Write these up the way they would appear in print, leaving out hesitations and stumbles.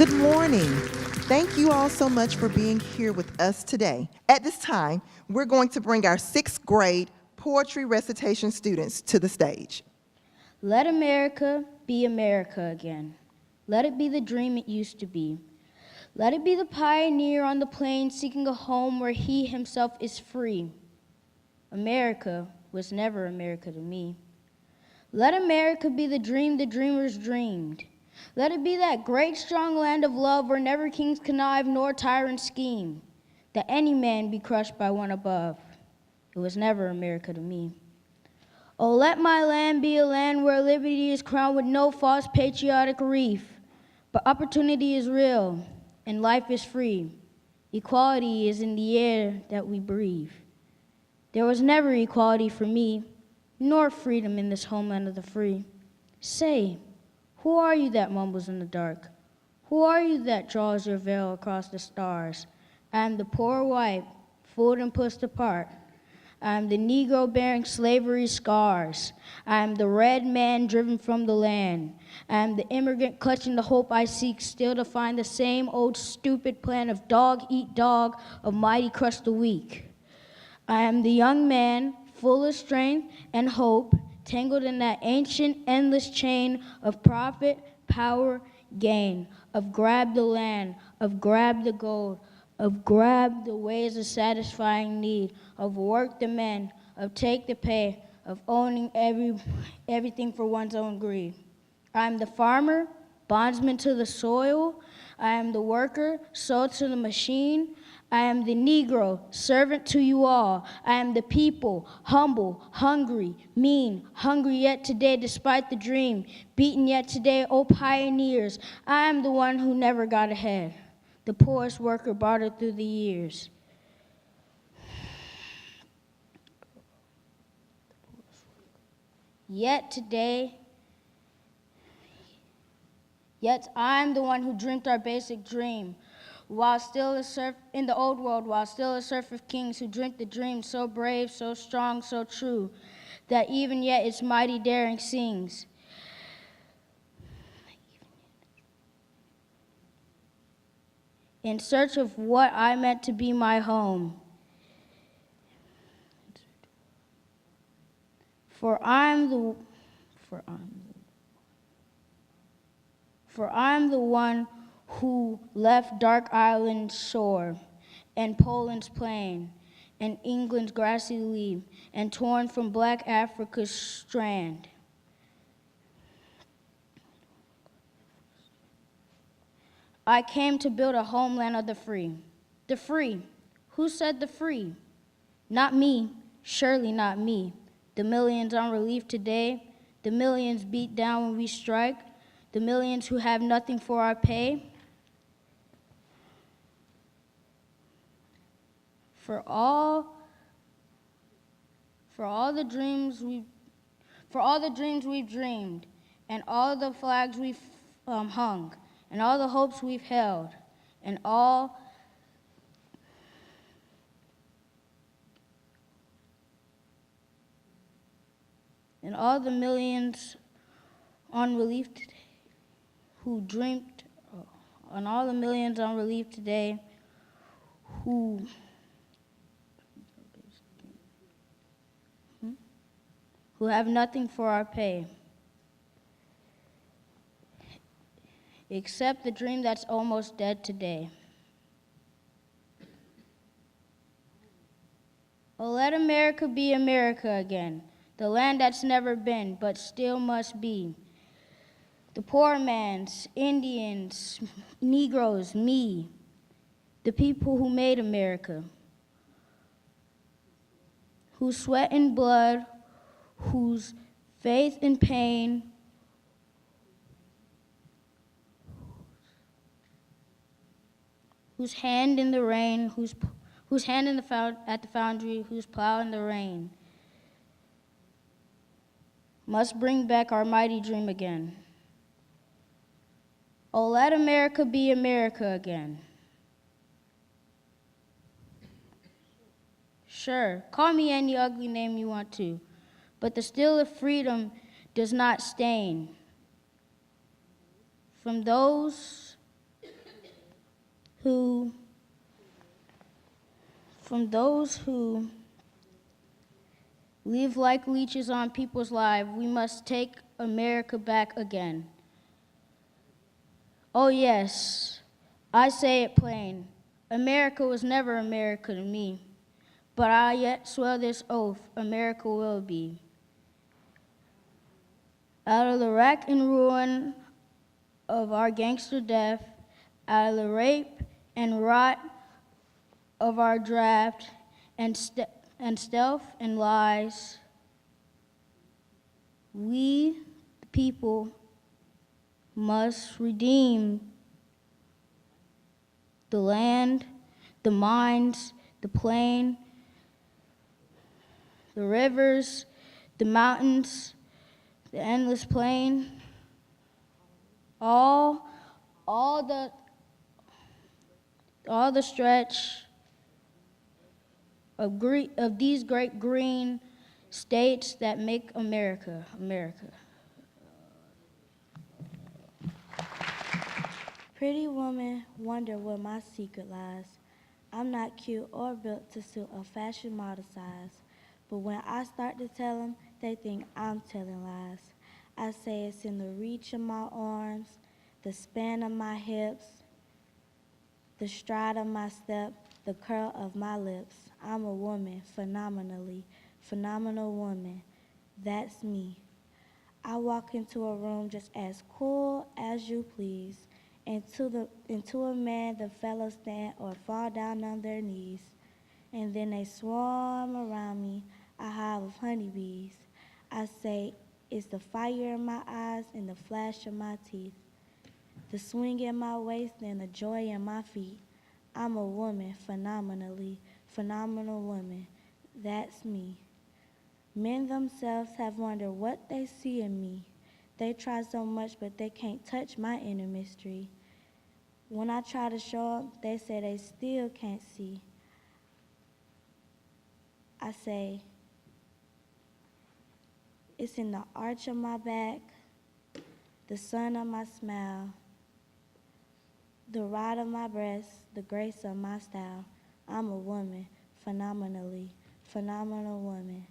Good morning. Thank you all so much for being here with us today. At this time, we're going to bring our sixth grade poetry recitation students to the stage. Let America be America again. Let it be the dream it used to be. Let it be the pioneer on the plains seeking a home where he himself is free. America was never America to me. Let America be the dream the dreamers dreamed. Let it be that great strong land of love where never kings connive nor tyrants scheme, that any man be crushed by one above. It was never America to me. Oh, let my land be a land where liberty is crowned with no false patriotic wreath, but opportunity is real and life is free. Equality is in the air that we breathe. There was never equality for me, nor freedom in this homeland of the free. Say, who are you that mumbles in the dark? Who are you that draws your veil across the stars? I am the poor white, fooled and pushed apart. I am the Negro bearing slavery's scars. I am the red man driven from the land. I am the immigrant clutching the hope I seek, still to find the same old stupid plan of dog eat dog, of mighty crush the weak. I am the young man, full of strength and hope, tangled in that ancient, endless chain of profit, power, gain, of grab the land, of grab the gold, of grab the ways of satisfying need, of work the men, of take the pay, of owning everything for one's own greed. I am the farmer, bondsman to the soil. I am the worker, sold to the machine. I am the Negro, servant to you all. I am the people, humble, hungry, mean, hungry yet today despite the dream, beaten yet today, oh pioneers. I am the one who never got ahead, the poorest worker bartered through the years. Yet I'm the one who dreamt our basic dream. While still a serf in the old world, while still a serf of kings who dreamt the dream so brave, so strong, so true, that even yet its mighty daring sings. In search of what I meant to be my home. For I'm the one who left dark Ireland's shore, and Poland's plain, and England's grassy lea, and torn from black Africa's strand. I came to build a homeland of the free. The free. Who said the free? Not me, surely not me. The millions on relief today, the millions beat down when we strike, the millions who have nothing for our pay. For all the dreams we've dreamed, and all the flags we've hung, and all the hopes we've held, and all the millions on relief today who dreamed, and all the millions on relief today who have nothing for our pay, except the dream that's almost dead today. Oh, let America be America again, the land that's never been, but still must be. The poor man's, Indians, Negroes, me, the people who made America, whose sweat and blood, whose faith and pain, whose hand in the rain, whose hand at the foundry, whose plow in the rain, must bring back our mighty dream again. Oh, let America be America again. Sure, call me any ugly name you want to, but the steel of freedom does not stain. From those who from those who live like leeches on people's lives. We must take America back again. Oh yes, I say it plain. America was never America to me, but I yet swear this oath, America will be. Out of the wreck and ruin of our gangster death, out of the rape and rot of our draft and stealth and lies, we, the people, must redeem the land, the mines, the plain, the rivers, the mountains, the endless plain, all the stretch of these great green states that make America, America. Pretty woman wonder where my secret lies. I'm not cute or built to suit a fashion model size. But when I start to tell them, they think I'm telling lies. I say it's in the reach of my arms, the span of my hips, the stride of my step, the curl of my lips. I'm a woman, phenomenally, phenomenal woman. That's me. I walk into a room just as cool as you please. Into a man, the fellows stand or fall down on their knees. And then they swarm around me, a hive of honeybees. I say, it's the fire in my eyes and the flash of my teeth, the swing in my waist and the joy in my feet. I'm a woman, phenomenally, phenomenal woman. That's me. Men themselves have wondered what they see in me. They try so much, but they can't touch my inner mystery. When I try to show them, they say they still can't see. I say, it's in the arch of my back, the sun of my smile, the rod of my breast, the grace of my style. I'm a woman, phenomenally, phenomenal woman.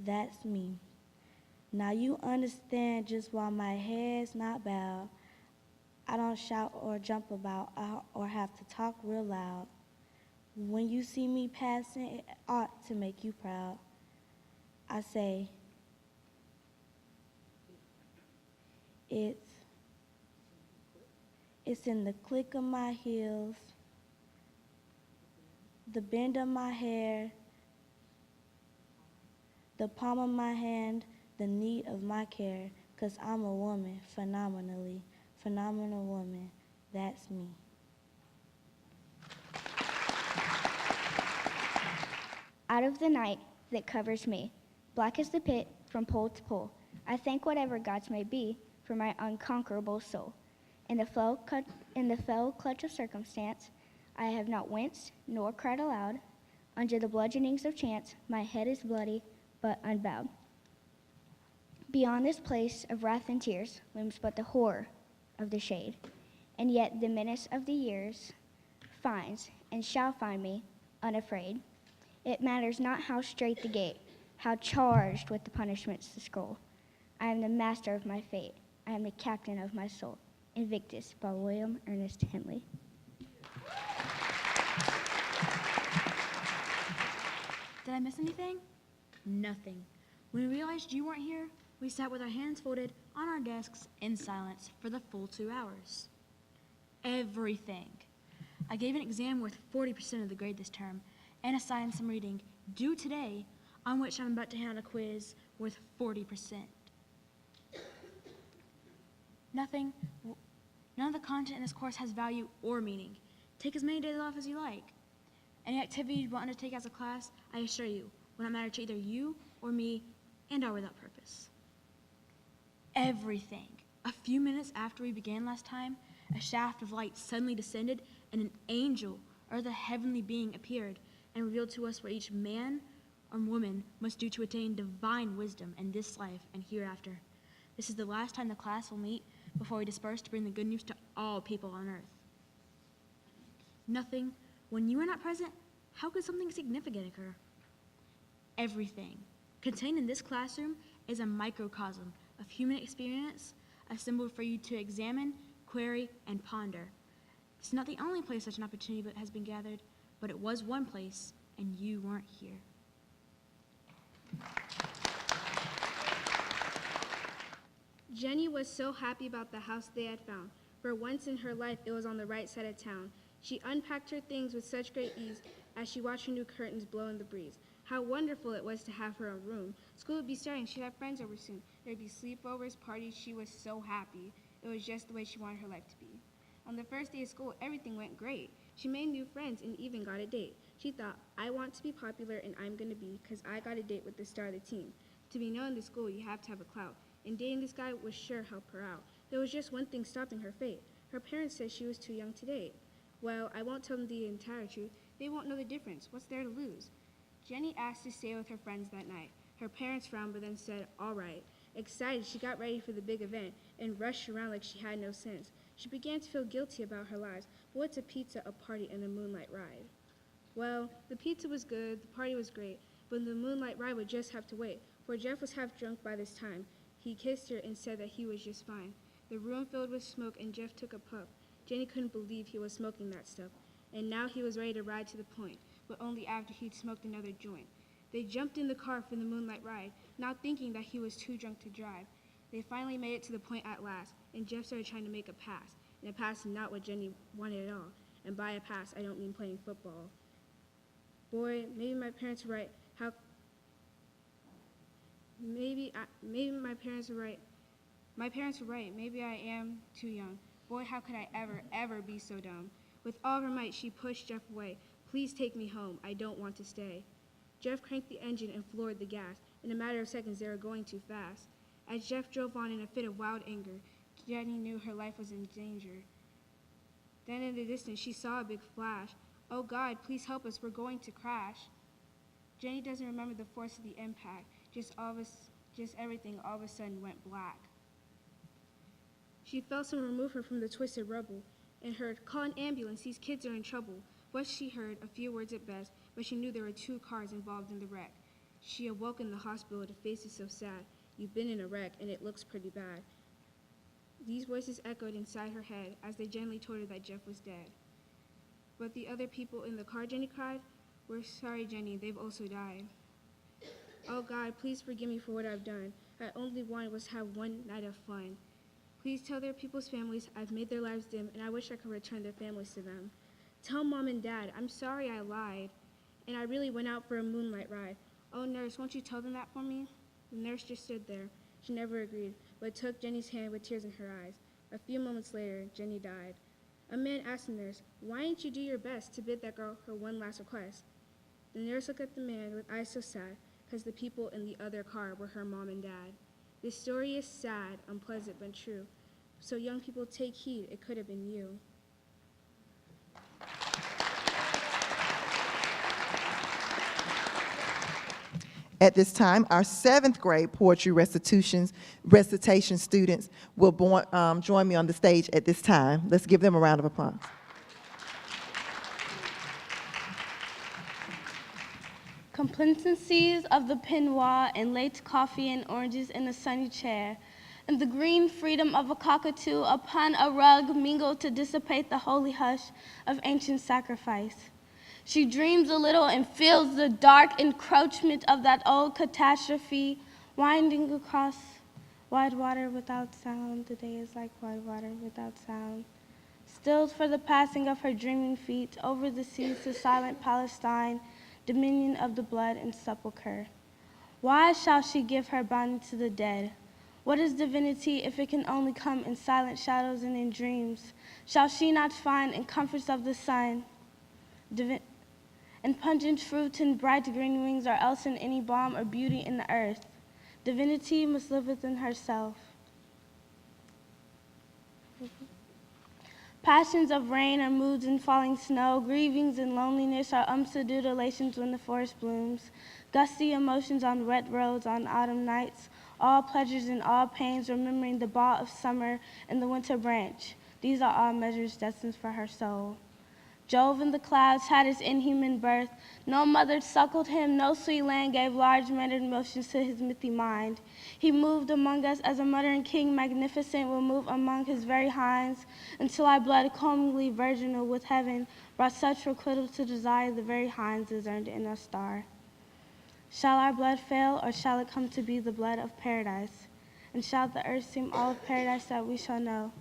That's me. Now you understand just why my head's not bowed. I don't shout or jump about or have to talk real loud. When you see me passing, it ought to make you proud. I say, it's in the click of my heels, the bend of my hair, the palm of my hand, the need of my care, 'cause I'm a woman, phenomenally, phenomenal woman. That's me. Out of the night that covers me, black as the pit from pole to pole, I thank whatever gods may be for my unconquerable soul. In the fell clutch of circumstance, I have not winced nor cried aloud. Under the bludgeonings of chance, my head is bloody but unbowed. Beyond this place of wrath and tears looms but the horror of the shade, and yet the menace of the years finds and shall find me unafraid. It matters not how straight the gate, how charged with the punishments the scroll. I am the master of my fate. I am the captain of my soul. Invictus by William Ernest Henley. Did I miss anything? Nothing. When we realized you weren't here, we sat with our hands folded on our desks in silence for the full 2 hours. Everything. I gave an exam worth 40% of the grade this term and assigned some reading due today, on which I'm about to hand out a quiz worth 40%. None of the content in this course has value or meaning. Take as many days off as you like. Any activity you want to take as a class, I assure you, will not matter to either you or me and are without purpose. Everything. A few minutes after we began last time, a shaft of light suddenly descended and an angel or the heavenly being appeared and revealed to us what each man or woman must do to attain divine wisdom in this life and hereafter. This is the last time the class will meet before we disperse to bring the good news to all people on earth. Nothing. When you are not present, how could something significant occur? Everything contained in this classroom is a microcosm of human experience, assembled for you to examine, query, and ponder. It's not the only place such an opportunity has been gathered, but it was one place, and you weren't here. Jenny was so happy about the house they had found. For once in her life, it was on the right side of town. She unpacked her things with such great ease as she watched her new curtains blow in the breeze. How wonderful it was to have her own room. School would be starting. She'd have friends over soon. There'd be sleepovers, parties. She was so happy. It was just the way she wanted her life to be. On the first day of school, everything went great. She made new friends and even got a date. She thought, I want to be popular and I'm going to be because I got a date with the star of the team. To be known in the school, you have to have a clout. And dating this guy would sure help her out. There was just one thing stopping her fate. Her parents said she was too young to date. Well, I won't tell them the entire truth. They won't know the difference. What's there to lose? Jenny asked to stay with her friends that night. Her parents frowned but then said, all right. Excited, she got ready for the big event and rushed around like she had no sense. She began to feel guilty about her lives. But what's a pizza, a party, and a moonlight ride? Well, the pizza was good, the party was great, but the moonlight ride would just have to wait, for Jeff was half drunk by this time. He kissed her and said that he was just fine. The room filled with smoke and Jeff took a puff. Jenny couldn't believe he was smoking that stuff, and now he was ready to ride to the point, but only after he'd smoked another joint. They jumped in the car for the moonlight ride, not thinking that he was too drunk to drive. They finally made it to the point at last, and Jeff started trying to make a pass, and a pass is not what Jenny wanted at all. And by a pass, I don't mean playing football. Boy, maybe my parents were right. Maybe my parents were right. My parents were right. Maybe I am too young. Boy, how could I ever be so dumb? With all her might, she pushed Jeff away. Please take me home. I don't want to stay. Jeff cranked the engine and floored the gas. In a matter of seconds, they were going too fast. As Jeff drove on in a fit of wild anger, Jenny knew her life was in danger. Then in the distance, she saw a big flash. Oh God, please help us. We're going to crash. Jenny doesn't remember the force of the impact. Just everything all of a sudden went black. She felt someone remove her from the twisted rubble and heard, call an ambulance, these kids are in trouble. What she heard, a few words at best, but she knew there were 2 cars involved in the wreck. She awoke in the hospital to faces so sad. You've been in a wreck and it looks pretty bad. These voices echoed inside her head as they gently told her that Jeff was dead. But the other people in the car, Jenny cried, we're sorry, Jenny, they've also died. Oh God, please forgive me for what I've done. I only wanted was to have one night of fun. Please tell their people's families I've made their lives dim and I wish I could return their families to them. Tell Mom and Dad, I'm sorry I lied, and I really went out for a moonlight ride. Oh, nurse, won't you tell them that for me? The nurse just stood there. She never agreed, but took Jenny's hand with tears in her eyes. A few moments later, Jenny died. A man asked the nurse, why didn't you do your best to bid that girl her one last request? The nurse looked at the man with eyes so sad, because the people in the other car were her mom and dad. This story is sad, unpleasant, but true. So young people, take heed, it could have been you. At this time, our 7th grade poetry recitation students will join me on the stage at this time. Let's give them a round of applause. Complacencies of the peignoir and late coffee and oranges in a sunny chair, and the green freedom of a cockatoo upon a rug mingle to dissipate the holy hush of ancient sacrifice. She dreams a little and feels the dark encroachment of that old catastrophe winding across wide water without sound. The day is like wide water without sound. Stilled for the passing of her dreaming feet over the seas to silent Palestine, dominion of the blood and sepulchre. Why shall she give her body to the dead? What is divinity if it can only come in silent shadows and in dreams? Shall she not find in comforts of the sun, and pungent fruit and bright green wings, or else in any balm or beauty in the earth? Divinity must live within herself. Passions of rain are moods in falling snow. Grievings and loneliness are unsubdued elations when the forest blooms. Gusty emotions on wet roads on autumn nights. All pleasures and all pains, remembering the ball of summer and the winter branch. These are all measures destined for her soul. Jove in the clouds had his inhuman birth. No mother suckled him, no sweet land gave large mannered motions to his mythy mind. He moved among us as a muttering king magnificent will move among his very hinds, until our blood comely virginal with heaven brought such requital to desire the very hinds discerned in a star. Shall our blood fail, or shall it come to be the blood of paradise? And shall the earth seem all of paradise that we shall know?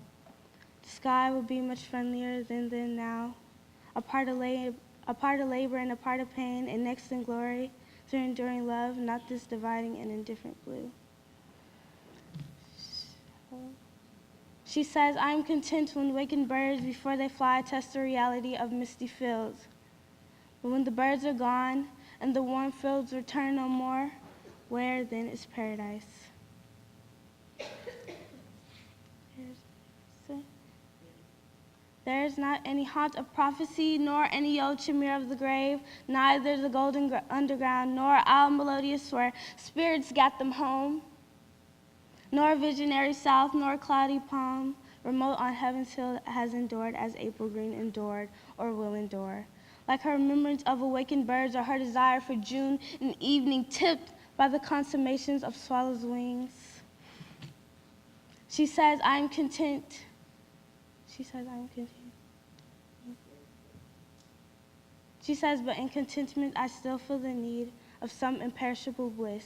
The sky will be much friendlier than now. A part of labor and a part of pain, and next in glory, through enduring love, not this dividing and indifferent blue. She says, I am content when wakened birds before they fly test the reality of misty fields. But when the birds are gone and the warm fields return no more, where then is paradise? There is not any haunt of prophecy, nor any old chimera of the grave, neither the golden underground, nor owl melodious where spirits gat them home, nor visionary south, nor cloudy palm, remote on heaven's hill has endured as April green endured, or will endure. Like her remembrance of awakened birds, or her desire for June and evening tipped by the consummations of swallows' wings. She says, I am content. She says, I am content. She says, but in contentment I still feel the need of some imperishable bliss.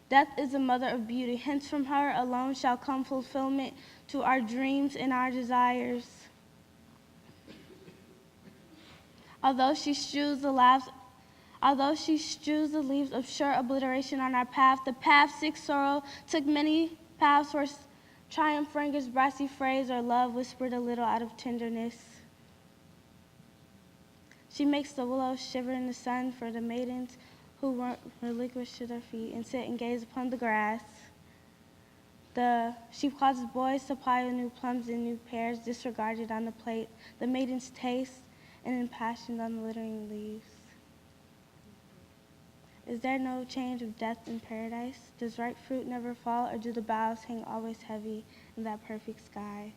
Death is the mother of beauty. Hence from her alone shall come fulfillment to our dreams and our desires. Although she strews the leaves of sure obliteration on our path, the path sick sorrow took many paths where triumph ranger's brassy phrase or love whispered a little out of tenderness. She makes the willows shiver in the sun for the maidens who weren't relinquished to their feet and sit and gaze upon the grass. She causes boys to pile new plums and new pears disregarded on the plate, the maidens taste and impassioned on the littering leaves. Is there no change of death in paradise? Does ripe fruit never fall, or do the boughs hang always heavy in that perfect sky?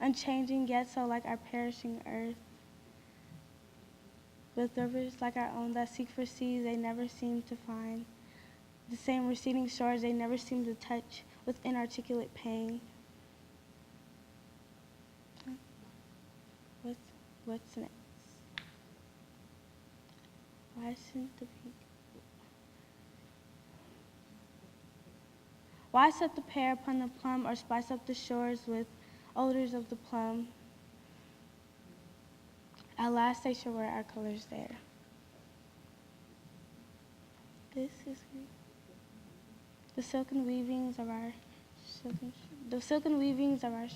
Unchanging yet so like our perishing earth, with rivers like our own that seek for seas they never seem to find, the same receding shores they never seem to touch with inarticulate pain. What's next? Why set the pear upon the plum, or spice up the shores with odors of the plum? At last they shall wear our colors there. This is the silken weavings of our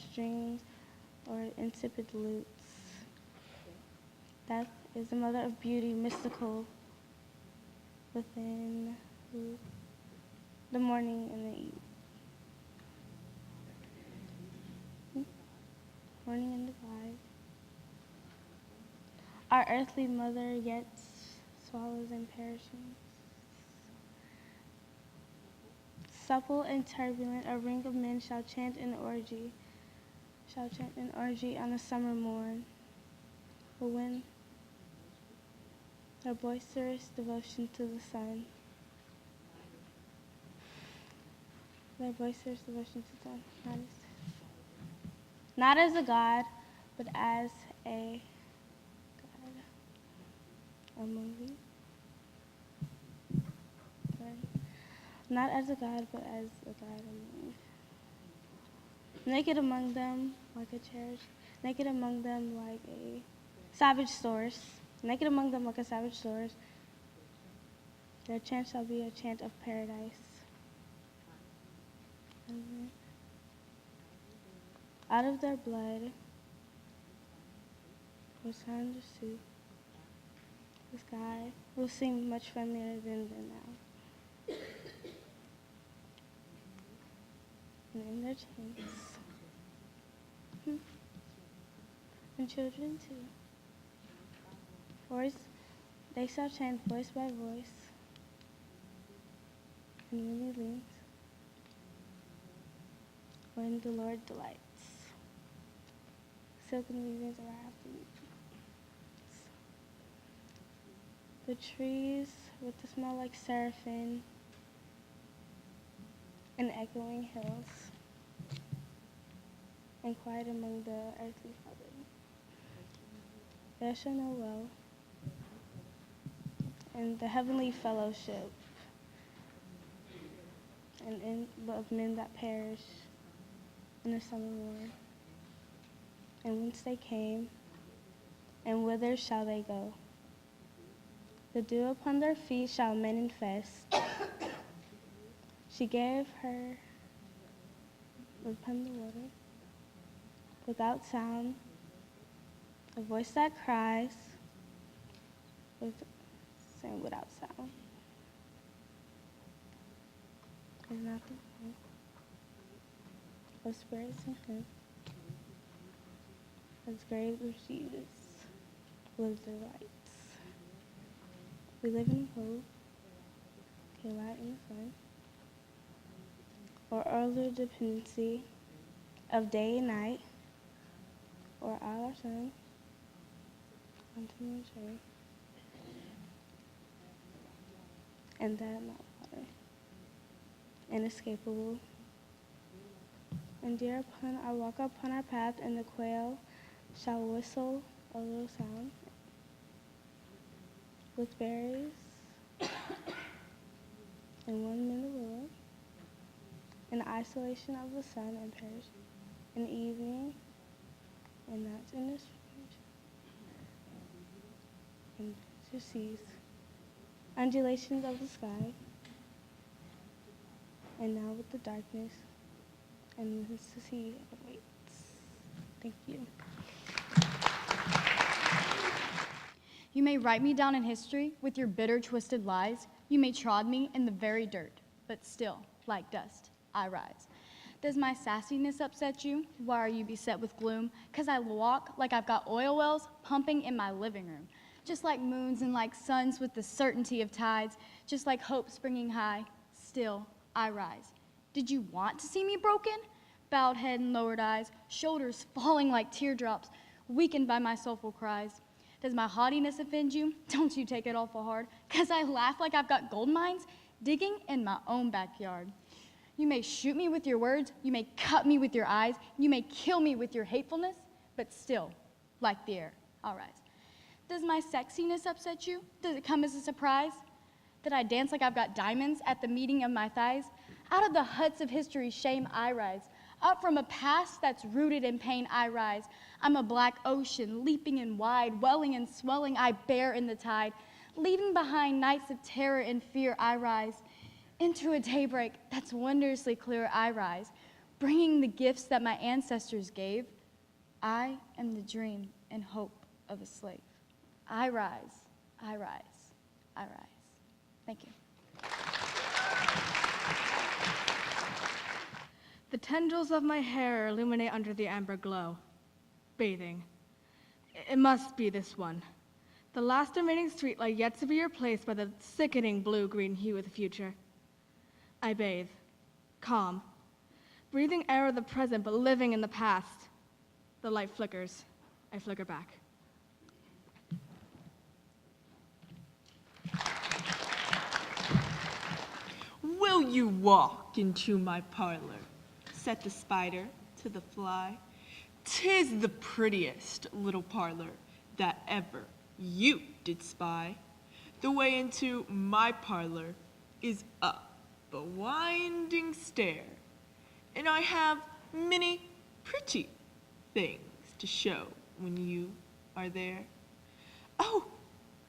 strings, or insipid lutes. Death is the mother of beauty, mystical within the morning and the eve. Morning and divide. Our earthly mother yet swallows and perishing. Supple and turbulent, a ring of men shall chant an orgy on a summer morn. But when their boisterous devotion to the sun, not as a god, but as a god. A movie. Not as a god, but as a god among. Naked among them, like a cherish. Naked among them, like a savage source. Naked among them, like a savage source. Their chant shall be a chant of paradise. Out of their blood will sound the soup. The sky will seem much friendlier than now. And in their chants, and children too. They shall chant voice by voice, and really leans when the Lord delights. Silken weavings of our afternoon. the trees with the smell like seraphim, and echoing hills, and quiet among the earthly father. There shall know well, and the heavenly fellowship, and in of men that perish in the summer morn, and whence they came, and whither shall they go? The dew upon their feet shall men infest. She gave her upon the water, without sound, a voice that cries, saying without sound. Is not the one of spirits in him, as grave as Jesus lives their lights. We live in hope, a light in the sun, or earlier dependency of day and night, or all our sun, unto the shade, and that not water, inescapable. And dear upon I walk upon our path, and the quail shall whistle a little sound with berries, and one in the willow, in the isolation of the sun and perish in the evening, and that's in this and to seas, undulations of the sky, and now with the darkness, and the sea awaits. Thank you. You may write me down in history with your bitter, twisted lies. You may trod me in the very dirt, but still, like dust, I rise. Does my sassiness upset you? Why are you beset with gloom? 'Cause I walk like I've got oil wells pumping in my living room. Just like moons and like suns with the certainty of tides, just like hope springing high, still I rise. Did you want to see me broken? Bowed head and lowered eyes, shoulders falling like teardrops, weakened by my soulful cries. Does my haughtiness offend you? Don't you take it awful hard, 'cause I laugh like I've got gold mines digging in my own backyard. You may shoot me with your words, you may cut me with your eyes, you may kill me with your hatefulness, but still, like the air, I'll rise. Does my sexiness upset you? Does it come as a surprise that I dance like I've got diamonds at the meeting of my thighs? Out of the huts of history's shame, I rise. Up from a past that's rooted in pain, I rise. I'm a black ocean, leaping and wide, welling and swelling, I bear in the tide. Leaving behind nights of terror and fear, I rise. Into a daybreak that's wondrously clear, I rise. Bringing the gifts that my ancestors gave, I am the dream and hope of a slave. I rise, I rise, I rise. Thank you. The tendrils of my hair illuminate under the amber glow. Bathing. It must be this one. The last remaining streetlight yet to be replaced by the sickening blue-green hue of the future. I bathe, calm, breathing air of the present but living in the past. The light flickers. I flicker back. Will you walk into my parlor? Said the spider to the fly. 'Tis the prettiest little parlor that ever you did spy. The way into my parlor is up a winding stair, and I have many pretty things to show when you are there. Oh,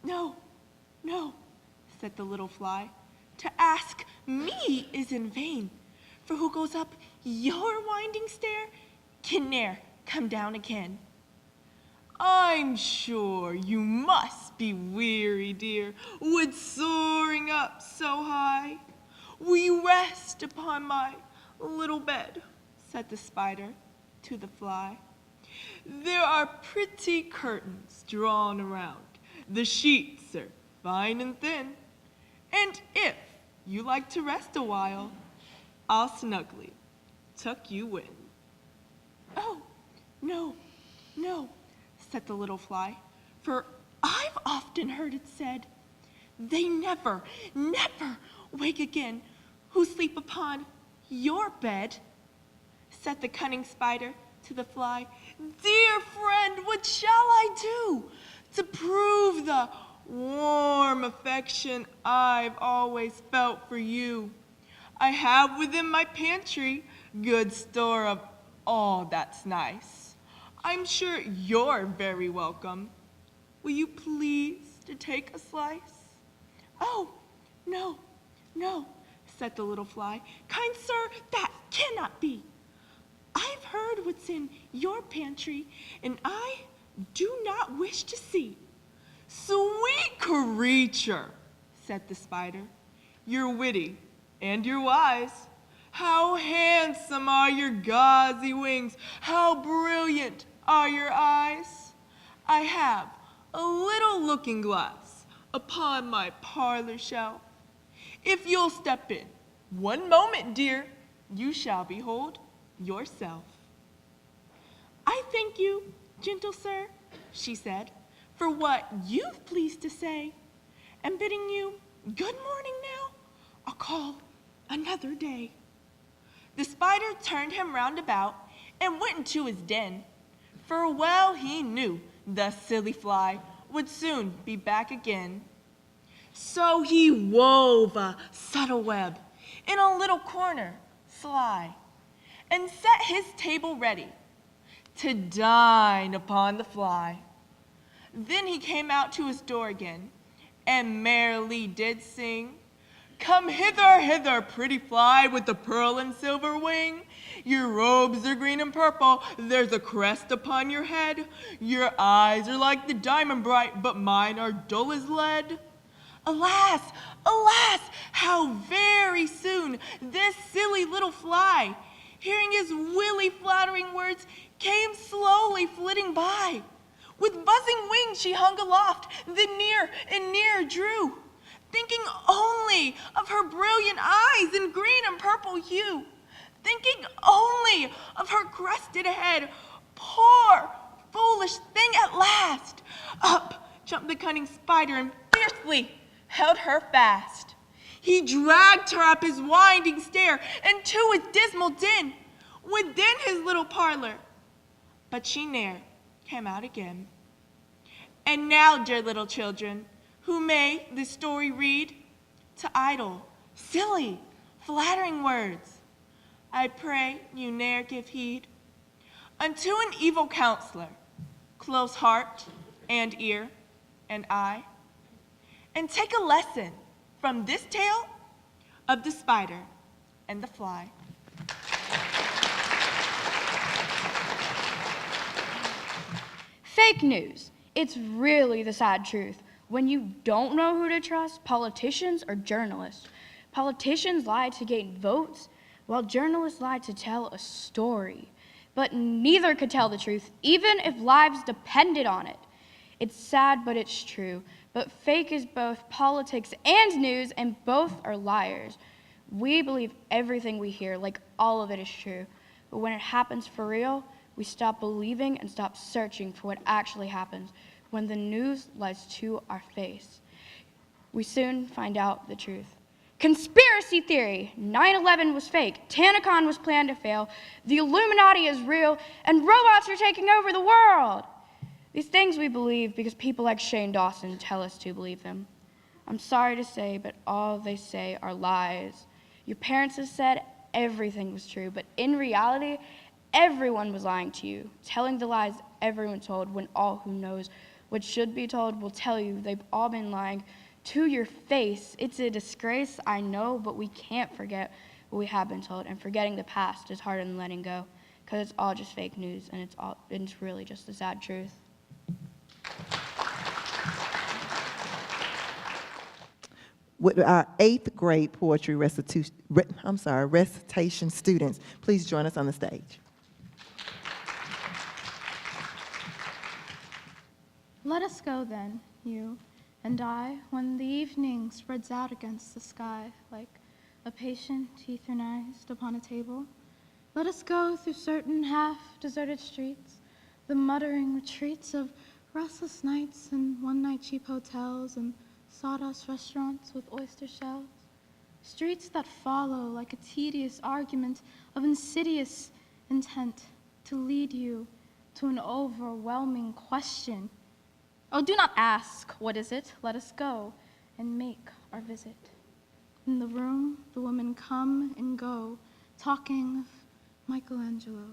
no, no, said the little fly. To ask me is in vain, for who goes up your winding stair can ne'er come down again. I'm sure you must be weary, dear, with soaring up so high. Will you rest upon my little bed? Said the spider to the fly. There are pretty curtains drawn around. The sheets are fine and thin, and if you like to rest a while, I'll snugly tuck you in. Oh, no, no, said the little fly, for I've often heard it said, they never, never wake again who sleep upon your bed, said the cunning spider to the fly. Dear friend, what shall I do to prove the warm affection I've always felt for you? I have within my pantry good store of all that's nice. I'm sure you're very welcome. Will you please to take a slice? Oh, no, no, said the little fly. Kind sir, that cannot be. I've heard what's in your pantry, and I do not wish to see. Sweet creature, said the spider, you're witty and you're wise. How handsome are your gauzy wings, how brilliant are your eyes. I have a little looking glass upon my parlor shelf. If you'll step in one moment, dear, you shall behold yourself. I thank you, gentle sir, she said, for what you've pleased to say, and bidding you good morning now, I'll call another day. The spider turned him round about and went into his den, for well he knew the silly fly would soon be back again. So he wove a subtle web in a little corner sly, and set his table ready to dine upon the fly. Then he came out to his door again, and merrily did sing, Come hither, hither, pretty fly with the pearl and silver wing. Your robes are green and purple, there's a crest upon your head. Your eyes are like the diamond bright, but mine are dull as lead. Alas, alas, how very soon this silly little fly, hearing his willy flattering words, came slowly flitting by. With buzzing wings she hung aloft, then near and nearer drew, thinking only of her brilliant eyes in green and purple hue, thinking only of her crested head. Poor, foolish thing at last! Up jumped the cunning spider and fiercely held her fast. He dragged her up his winding stair and to his dismal den within his little parlor, but she ne'er came out again. And now, dear little children, who may this story read, to idle, silly, flattering words, I pray you ne'er give heed unto an evil counselor, close heart and ear and eye, and take a lesson from this tale of the spider and the fly. Fake news. It's really the sad truth. When you don't know who to trust, politicians or journalists. Politicians lie to gain votes, while journalists lie to tell a story. But neither could tell the truth, even if lives depended on it. It's sad, but it's true. But fake is both politics and news, and both are liars. We believe everything we hear, like all of it is true. But when it happens for real, we stop believing and stop searching for what actually happens. When the news lies to our face, we soon find out the truth. Conspiracy theory, 9/11 was fake, TanaCon was planned to fail, the Illuminati is real, and robots are taking over the world. These things we believe because people like Shane Dawson tell us to believe them. I'm sorry to say, but all they say are lies. Your parents have said everything was true, but in reality, everyone was lying to you, telling the lies everyone told when all who knows what should be told will tell you they've all been lying to your face. It's a disgrace, I know, but we can't forget what we have been told, and forgetting the past is harder than letting go, because it's all just fake news, and it's really just the sad truth. With our 8th grade poetry recitation students, please join us on the stage. Let us go then, you and I, when the evening spreads out against the sky like a patient eternized upon a table. Let us go through certain half-deserted streets, the muttering retreats of restless nights and one-night cheap hotels and sawdust restaurants with oyster shells, streets that follow like a tedious argument of insidious intent to lead you to an overwhelming question. Oh, do not ask, what is it? Let us go and make our visit. In the room, the women come and go, talking of Michelangelo.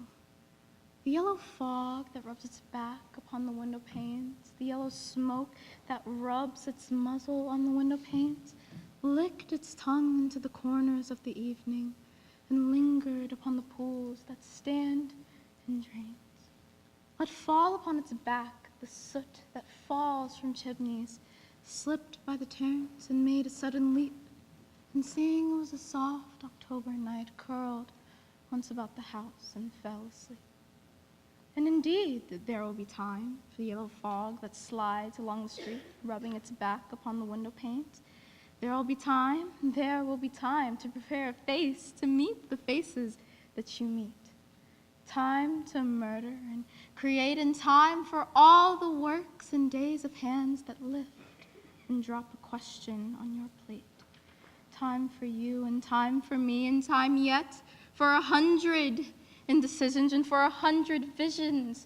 The yellow fog that rubs its back upon the window panes, the yellow smoke that rubs its muzzle on the window panes, licked its tongue into the corners of the evening and lingered upon the pools that stand in drains. Let fall upon its back the soot that falls from chimneys, slipped by the turns and made a sudden leap, and seeing it was a soft October night, curled once about the house and fell asleep. And indeed, there will be time for the yellow fog that slides along the street, rubbing its back upon the window panes. There will be time to prepare a face to meet the faces that you meet. Time to murder and create in time for all the works and days of hands that lift and drop a question on your plate. Time for you and time for me and time yet for 100 indecisions and for 100 visions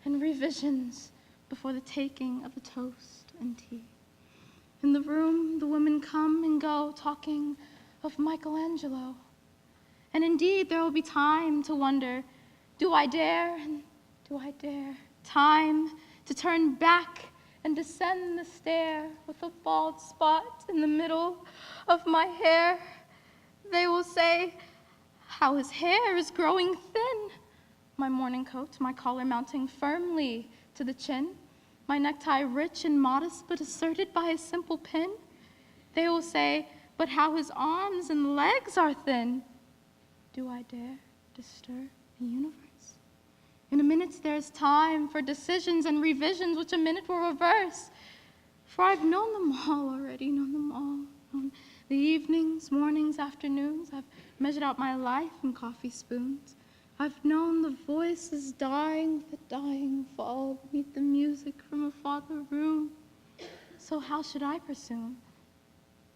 and revisions before the taking of the toast and tea. In the room, the women come and go, talking of Michelangelo. And indeed, there will be time to wonder, do I dare and do I dare? Time to turn back and descend the stair with a bald spot in the middle of my hair. They will say, how his hair is growing thin. My morning coat, my collar mounting firmly to the chin, my necktie rich and modest but asserted by a simple pin. They will say, but how his arms and legs are thin. Do I dare disturb the universe? In a minute there is time for decisions and revisions which a minute will reverse. For I've known them all already, known them all. Known the evenings, mornings, afternoons. I've measured out my life in coffee spoons. I've known the voices dying with the dying fall beneath the music from a farther room. So how should I presume?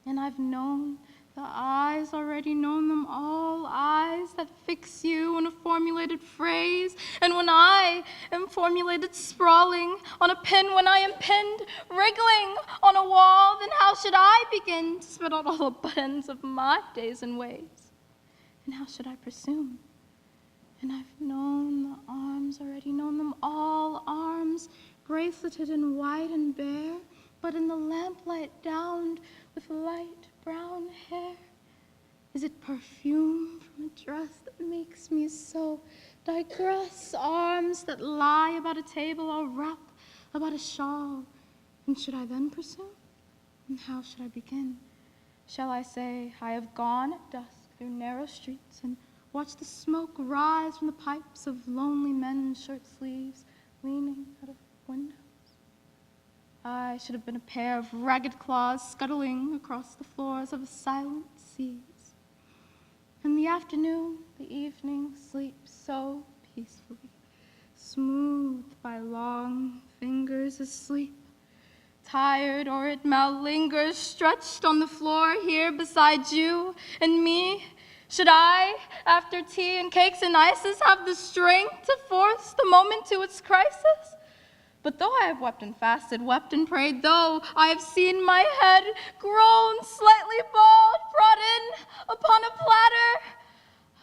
And I've known the eyes, already known them all, eyes that fix you in a formulated phrase. And when I am formulated sprawling on a pen, when I am penned wriggling on a wall, then how should I begin to spread out all the buttons of my days and ways? And how should I presume? And I've known the arms, already known them all, arms braceleted in white and bare, but in the lamplight downed with light brown hair. Is it perfume from a dress that makes me so digress? Arms that lie about a table all wrapped about a shawl. And should I then pursue? And how should I begin? Shall I say, I have gone at dusk through narrow streets and watched the smoke rise from the pipes of lonely men in shirt sleeves leaning out of windows? I should have been a pair of ragged claws scuttling across the floors of a silent seas. In the afternoon, the evening sleeps so peacefully, smoothed by long fingers asleep. Tired or it malingers, stretched on the floor here beside you and me. Should I, after tea and cakes and ices, have the strength to force the moment to its crisis? But though I have wept and fasted, wept and prayed, though I have seen my head grown slightly bald, brought in upon a platter,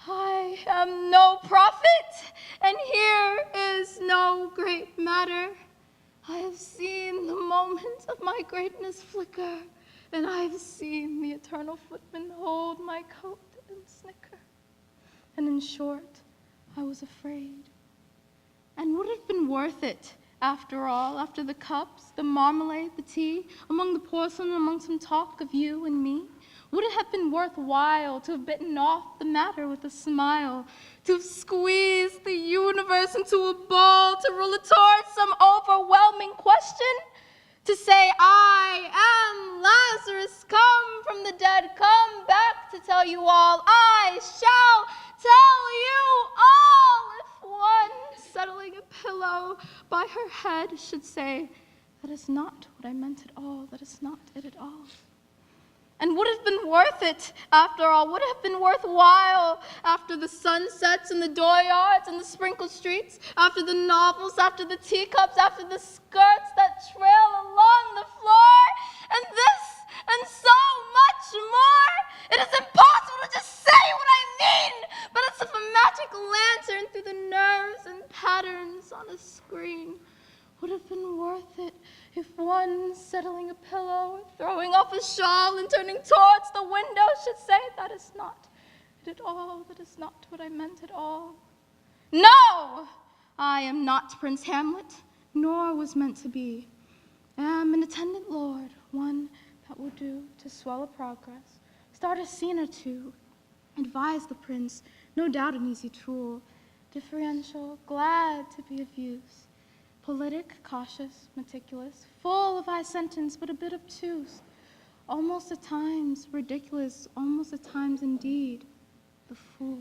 I am no prophet, and here is no great matter. I have seen the moment of my greatness flicker, and I have seen the eternal footman hold my coat and snicker. And in short, I was afraid. And would it have been worth it, after all, after the cups, the marmalade, the tea, among the porcelain, among some talk of you and me? Would it have been worthwhile to have bitten off the matter with a smile, to have squeezed the universe into a ball, to rule it towards some overwhelming question? To say, I am Lazarus, come from the dead, come back to tell you all. I shall tell you all. If one settling a pillow by her head should say That is not what I meant at all. That is not it at all. And would have been worth it, after all, would have been worthwhile, after the sunsets and the dooryards and the sprinkled streets, after the novels, after the teacups, after the skirts that trail along the floor, and this, and so much more. It is impossible to just say what I mean, but it's of a magic lantern through the nerves and patterns on a screen. Would have been worth it if one settling a pillow, throwing off a shawl, and turning towards the window should say, that is not it at all, that is not what I meant at all. No! I am not Prince Hamlet, nor was meant to be. I am an attendant lord, one that will do to swell a progress, start a scene or two, advise the prince, no doubt an easy tool, differential, glad to be of use. Politic, cautious, meticulous, full of high sentence, but a bit obtuse, almost at times ridiculous, almost at times indeed, the fool.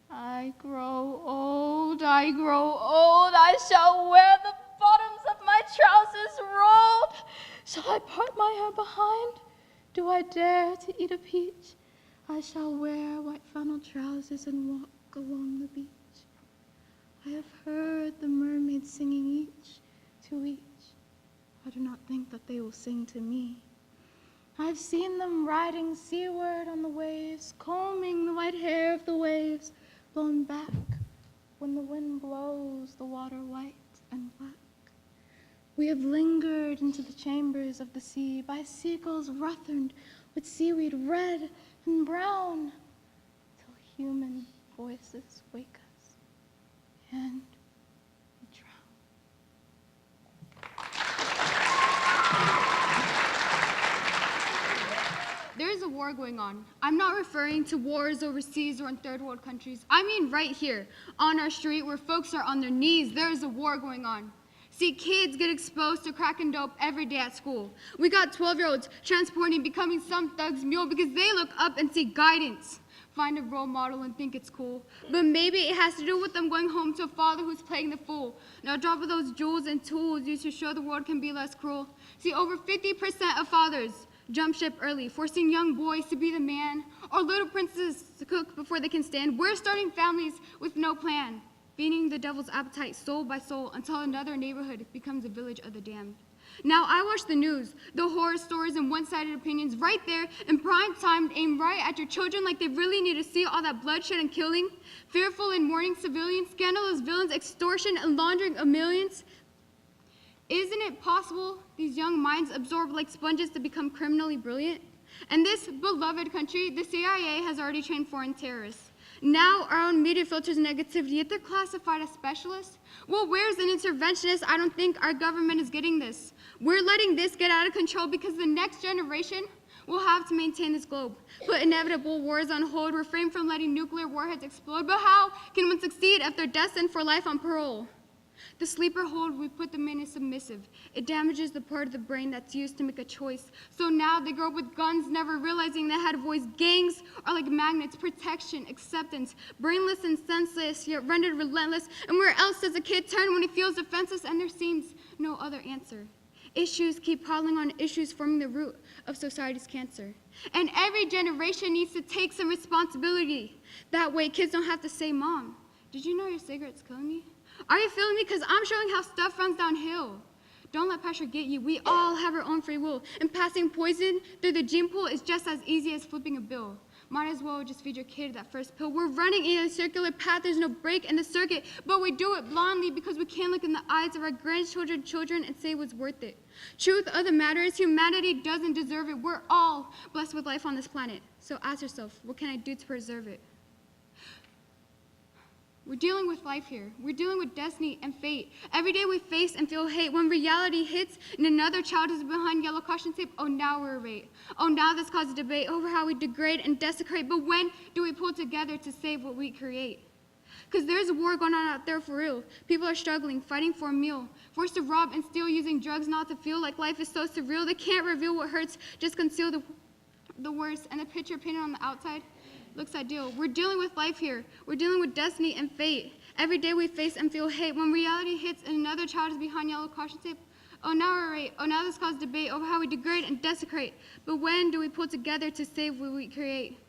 I grow old, I shall wear the bottoms of my trousers rolled. Shall I part my hair behind? Do I dare to eat a peach? I shall wear white flannel trousers and walk along the beach. I have heard the mermaids singing each to each. I do not think that they will sing to me. I've seen them riding seaward on the waves, combing the white hair of the waves, blown back when the wind blows the water white and black. We have lingered into the chambers of the sea by seagulls roughened with seaweed red and brown, till human voices wake us. And we drown. There is a war going on. I'm not referring to wars overseas or in third world countries. I mean right here, on our street where folks are on their knees, there is a war going on. See, kids get exposed to crack and dope every day at school. We got 12-year-olds transporting, becoming some thug's mule because they look up and see guidance. Find a role model and think it's cool. But maybe it has to do with them going home to a father who's playing the fool. Now drop of those jewels and tools used to show the world can be less cruel. See, over 50% of fathers jump ship early, forcing young boys to be the man, or little princesses to cook before they can stand. We're starting families with no plan, feeding the devil's appetite soul by soul until another neighborhood becomes a village of the damned. Now I watch the news, the horror stories and one-sided opinions right there in prime time aimed right at your children like they really need to see all that bloodshed and killing, fearful and mourning civilians, scandalous villains, extortion and laundering of millions. Isn't it possible these young minds absorb like sponges to become criminally brilliant? In this beloved country, the CIA has already trained foreign terrorists. Now our own media filters negativity, yet they're classified as specialists. Well, where's an interventionist? I don't think our government is getting this. We're letting this get out of control because the next generation will have to maintain this globe, put inevitable wars on hold, refrain from letting nuclear warheads explode. But how can one succeed if they're destined for life on parole? The sleeper hold we put them in is submissive. It damages the part of the brain that's used to make a choice. So now they grow up with guns, never realizing they had a voice. Gangs are like magnets, protection, acceptance, brainless and senseless, yet rendered relentless. And where else does a kid turn when he feels defenseless and there seems no other answer? Issues keep piling on issues, forming the root of society's cancer. And every generation needs to take some responsibility. That way kids don't have to say, Mom, did you know your cigarette's killing me? Are you feeling me? Because I'm showing how stuff runs downhill. Don't let pressure get you. We all have our own free will. And passing poison through the gene pool is just as easy as flipping a bill. Might as well just feed your kid that first pill. We're running in a circular path. There's no break in the circuit. But we do it blindly because we can't look in the eyes of our grandchildren, children, and say it was worth it. Truth of the matter is humanity doesn't deserve it. We're all blessed with life on this planet. So ask yourself, what can I do to preserve it? We're dealing with life here. We're dealing with destiny and fate. Every day we face and feel hate. When reality hits and another child is behind yellow caution tape, oh, now we're irate. Oh, now this causes debate over how we degrade and desecrate. But when do we pull together to save what we create? Because there's a war going on out there for real. People are struggling, fighting for a meal, forced to rob and steal, using drugs not to feel like life is so surreal. They can't reveal what hurts, just conceal the worst. And the picture painted on the outside looks ideal. We're dealing with life here. We're dealing with destiny and fate. Every day we face and feel hate. When reality hits and another child is behind yellow caution tape, Oh, now we're right. Oh, now this causes debate over how we degrade and desecrate. But when do we pull together to save what we create?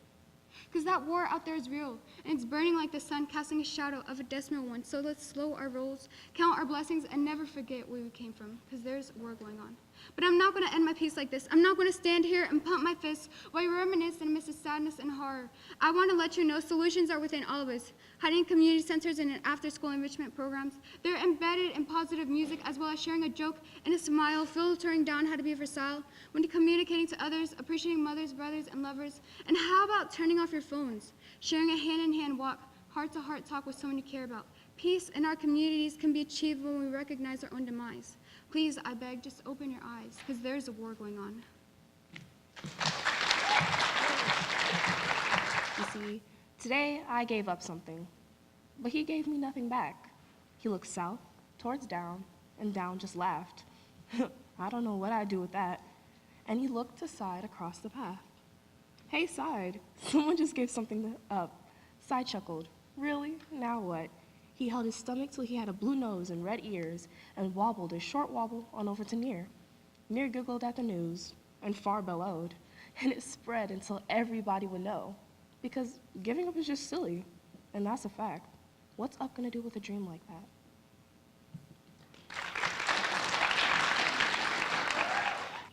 Because that war out there is real, and it's burning like the sun, casting a shadow of a decimal one. So let's slow our rolls, count our blessings, and never forget where we came from, because there's war going on. But I'm not going to end my piece like this. I'm not going to stand here and pump my fists while you reminisce and miss the sadness and horror. I want to let you know solutions are within all of us, hiding in community centers and in after-school enrichment programs. They're embedded in positive music, as well as sharing a joke and a smile, filtering down how to be versatile, when communicating to others, appreciating mothers, brothers, and lovers. And how about turning off your phones, sharing a hand-in-hand walk, heart-to-heart talk with someone you care about? Peace in our communities can be achieved when we recognize our own demise. Please, I beg, just open your eyes, because there's a war going on. You see, today I gave up something, but he gave me nothing back. He looked south, towards down, and down just laughed. I don't know what I'd do with that. And he looked aside across the path. Hey, Side, someone just gave something up. Side chuckled. Really? Now what? He held his stomach till he had a blue nose and red ears and wobbled a short wobble on over to Near. Near giggled at the news and Far bellowed, and it spread until everybody would know. Because giving up is just silly, and that's a fact. What's up gonna do with a dream like that?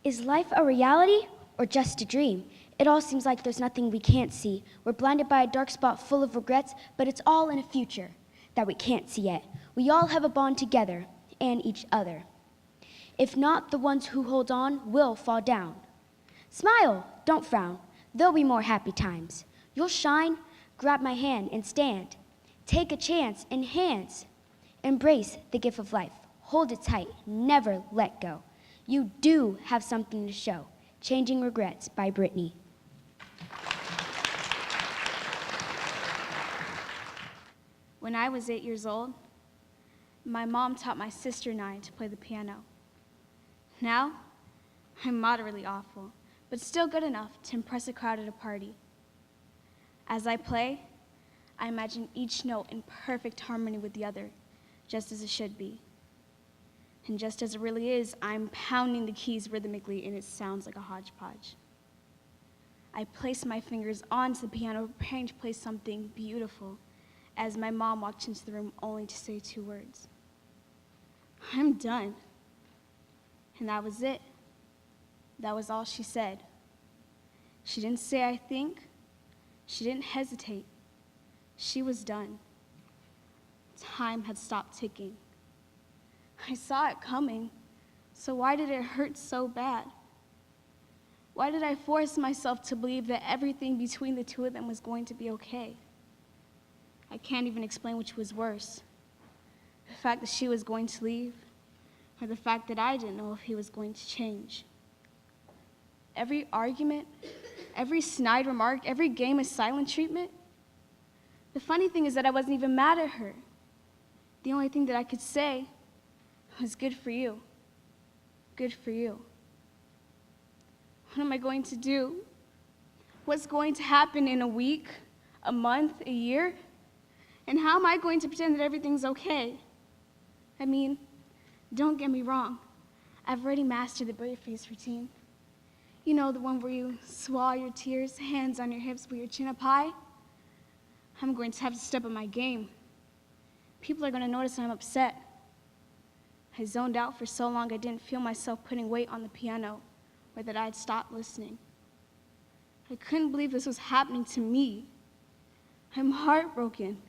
Is life a reality or just a dream? It all seems like there's nothing we can't see. We're blinded by a dark spot full of regrets, but it's all in a future that we can't see yet. We all have a bond together and each other. If not, the ones who hold on will fall down. Smile, don't frown. There'll be more happy times. You'll shine, grab my hand and stand. Take a chance, enhance. Embrace the gift of life. Hold it tight, never let go. You do have something to show. Changing Regrets by Brittany. When I was 8 years old, my mom taught my sister and I to play the piano. Now, I'm moderately awful, but still good enough to impress a crowd at a party. As I play, I imagine each note in perfect harmony with the other, just as it should be. And just as it really is, I'm pounding the keys rhythmically and it sounds like a hodgepodge. I place my fingers onto the piano, preparing to play something beautiful, as my mom walked into the room only to say 2 words. I'm done. And that was it. That was all she said. She didn't say, I think. She didn't hesitate. She was done. Time had stopped ticking. I saw it coming, so why did it hurt so bad? Why did I force myself to believe that everything between the two of them was going to be okay? I can't even explain which was worse. The fact that she was going to leave, or the fact that I didn't know if he was going to change. Every argument, every snide remark, every game of silent treatment. The funny thing is that I wasn't even mad at her. The only thing that I could say was good for you. Good for you. What am I going to do? What's going to happen in a week, a month, a year? And how am I going to pretend that everything's okay? I mean, don't get me wrong. I've already mastered the brave face routine. You know, the one where you swallow your tears, hands on your hips with your chin up high? I'm going to have to step up my game. People are going to notice I'm upset. I zoned out for so long I didn't feel myself putting weight on the piano, or that I'd stopped listening. I couldn't believe this was happening to me. I'm heartbroken.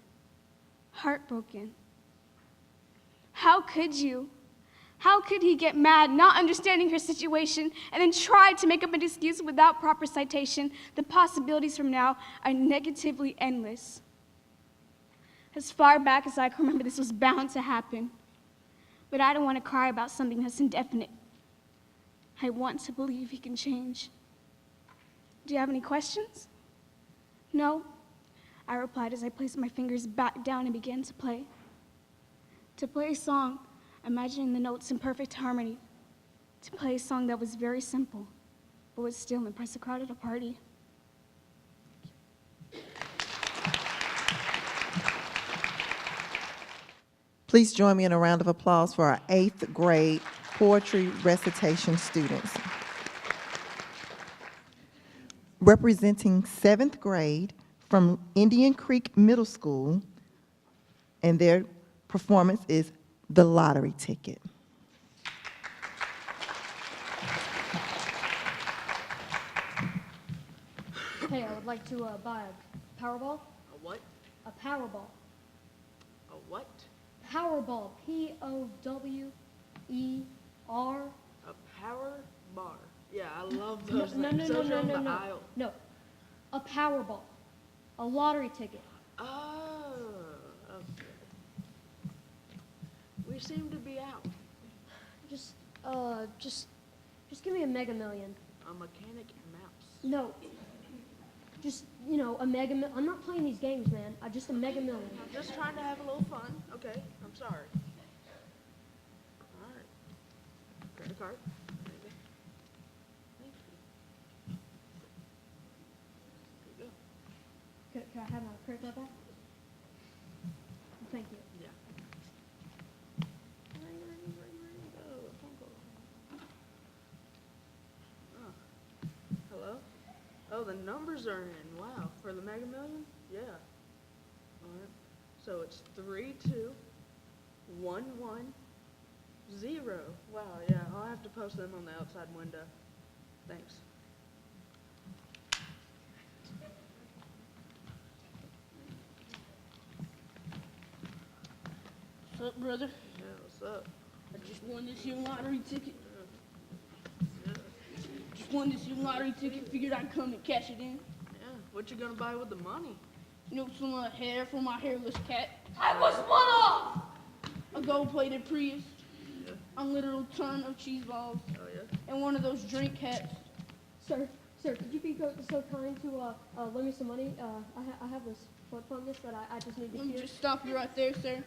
Heartbroken. How could you? How could he get mad, not understanding her situation, and then try to make up an excuse without proper citation? The possibilities from now are negatively endless. As far back as I can remember, this was bound to happen. But I don't want to cry about something that's indefinite. I want to believe he can change. Do you have any questions? No? I replied as I placed my fingers back down and began to play. To play a song, imagining the notes in perfect harmony. To play a song that was very simple, but would still impress a crowd at a party. Please join me in a round of applause for our 8th grade poetry recitation students. Representing 7th grade from Indian Creek Middle School, and their performance is The Lottery Ticket. Hey, I would like to buy a Powerball. A what? A Powerball. A what? Powerball. Power. A power bar. Yeah, I love those No, things. Those are on the no. aisle. No. A Powerball. A lottery ticket. Oh, okay. We seem to be out. Just give me a Mega Million. A mechanic mouse. No. Just, a Mega Million. I'm not playing these games, man. Just a Mega Million. I'm just trying to have a little fun. Okay, I'm sorry. All right. Credit card. There you go. Thank you. There you go. Can I have my credit card back? Thank you. Yeah. Ring, ring, ring, ring. Oh, a phone call. Oh. Hello? Oh, the numbers are in. Wow. For the Mega Million? Yeah. All right. So it's 32110. Wow, yeah. I'll have to post them on the outside window. Thanks. What's up, brother? Yeah, what's up? I just won this here lottery ticket. Just won this here lottery ticket. Figured I'd come and cash it in. Yeah. What you gonna buy with the money? You know, some hair for my hairless cat. I was one off! A gold-plated Prius. Yeah. A literal ton of cheese balls. Oh, yeah? And one of those drink hats. Sir, could you be so kind to lend me some money? I have this foot fungus that I just need to Let me cure. just stop you right there, sir.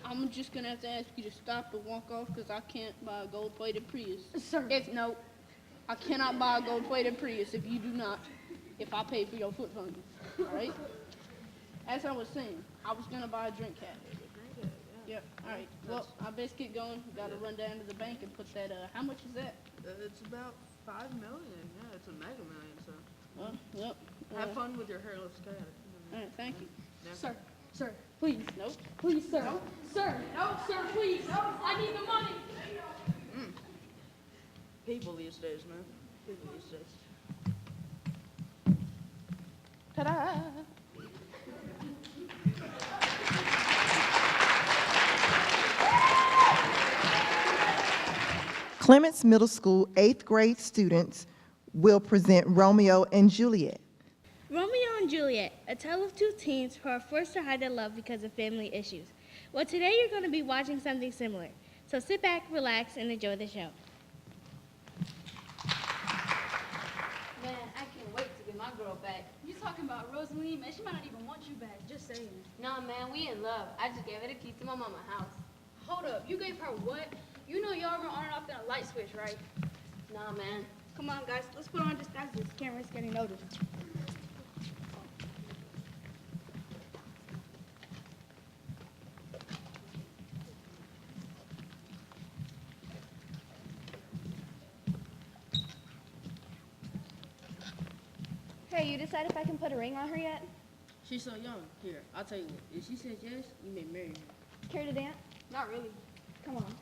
I'm just gonna have to ask you to stop and walk off because I can't buy a gold-plated Prius. Sir. No, I cannot buy a gold-plated Prius if you do not, if I pay for your foot fungus, all right? As I was saying, I was gonna buy a drink hat. Yep, all right. Well, I best get going. Gotta run down to the bank and put that, how much is that? It's about 5 million. Yeah, it's a Mega Million, so. Well, yep. Have fun with your hairless cat. All right, thank you. Yeah. Sir, please. Nope. Please, sir. Sir. No, sir, please. I need the money. People these days, man. People these days. Ta-da! Clements Middle School 8th grade students will present Romeo and Juliet. Romeo and Juliet, a tale of two teens who are forced to hide their love because of family issues. Well, today you're going to be watching something similar. So sit back, relax, and enjoy the show. Man, I can't wait to get my girl back. You talking about Rosalie? Man, she might not even want you back. Just saying. Nah, man, we in love. I just gave her the keys to my mama's house. Hold up. You gave her what? You know y'all run on and off that light switch, right? Nah, man. Come on, guys, let's put on disguises. Camera's getting noticed. Hey, you decided if I can put a ring on her yet? She's so young. Here, I'll tell you what. If she says yes, you may marry her. Care to dance? Not really. Come on.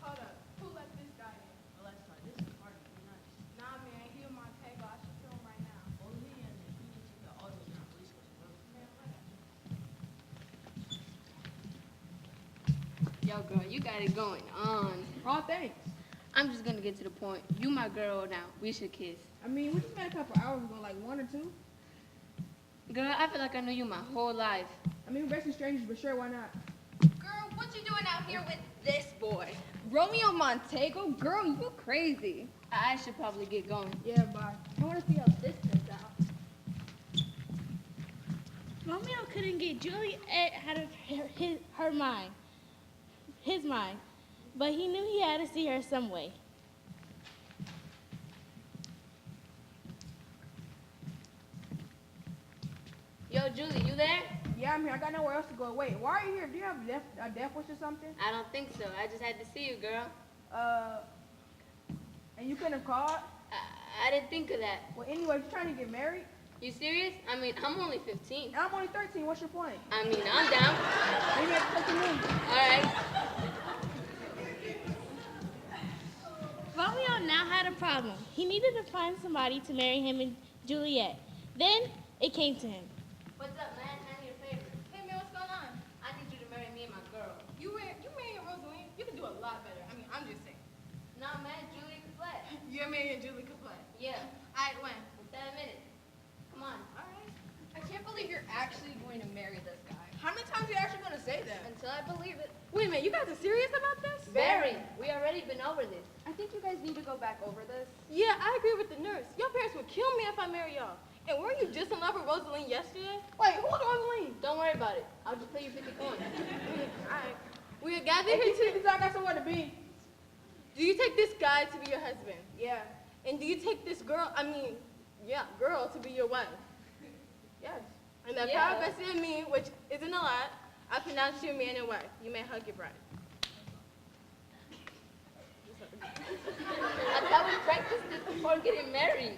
Hold up. Who let this guy in? Alexa, this is part of the night. Nah, man. He on my table. I should kill him right now. Only he and if you can take the autos down, police Yo, girl, you got it going on. Oh, thanks. I'm just gonna get to the point. You my girl now. We should kiss. I mean, we just met a couple hours ago, like 1 or 2. Girl, I feel like I knew you my whole life. I mean, we're basically strangers, but sure, why not? Girl, what you doing out here with this boy? Romeo Montego? Girl, you crazy. I should probably get going. Yeah, bye. I want to see how this turns out. Romeo couldn't get Juliet out of his mind. but he knew he had to see her some way. Yo, Julie, you there? Yeah, I'm here. I got nowhere else to go. Wait, why are you here? Do you have a death wish or something? I don't think so. I just had to see you, girl. And you couldn't have called? I didn't think of that. Well, anyway, you're trying to get married? You serious? I mean, I'm only 15. I'm only 13. What's your point? I mean, I'm down. Maybe I can take a move. All right. Romeo now had a problem. He needed to find somebody to marry him and Juliet. Then it came to him. What's up, man? I need a favor. Hey man, what's going on? I need you to marry me and my girl. You marrying Rosaline? You can do a lot better. I mean, I'm just saying. Nah, man, Julie can play. You're marrying Julie Caplet. Yeah. Alright, when? In 7 minutes. Come on. Alright. I can't believe you're actually going to marry this guy. How many times are you actually going to say that? Until I believe it. Wait a minute, you guys are serious about this? Very. We already been over this. I think you guys need to go back over this. Yeah, I agree with the nurse. Your parents would kill me if I marry y'all. And weren't you just in love with Rosaline yesterday? Wait, who's Rosaline? Don't worry about it. I'll just pay you 50 coins. Alright. We are gathered Hey, here because I got somewhere to be. Do you take this guy to be your husband? Yeah. And do you take this girl, girl to be your wife? Yes. And the Yeah. power vested in me, which isn't a lot, I pronounce you man and wife. You may hug your bride. I thought we practiced this before getting married.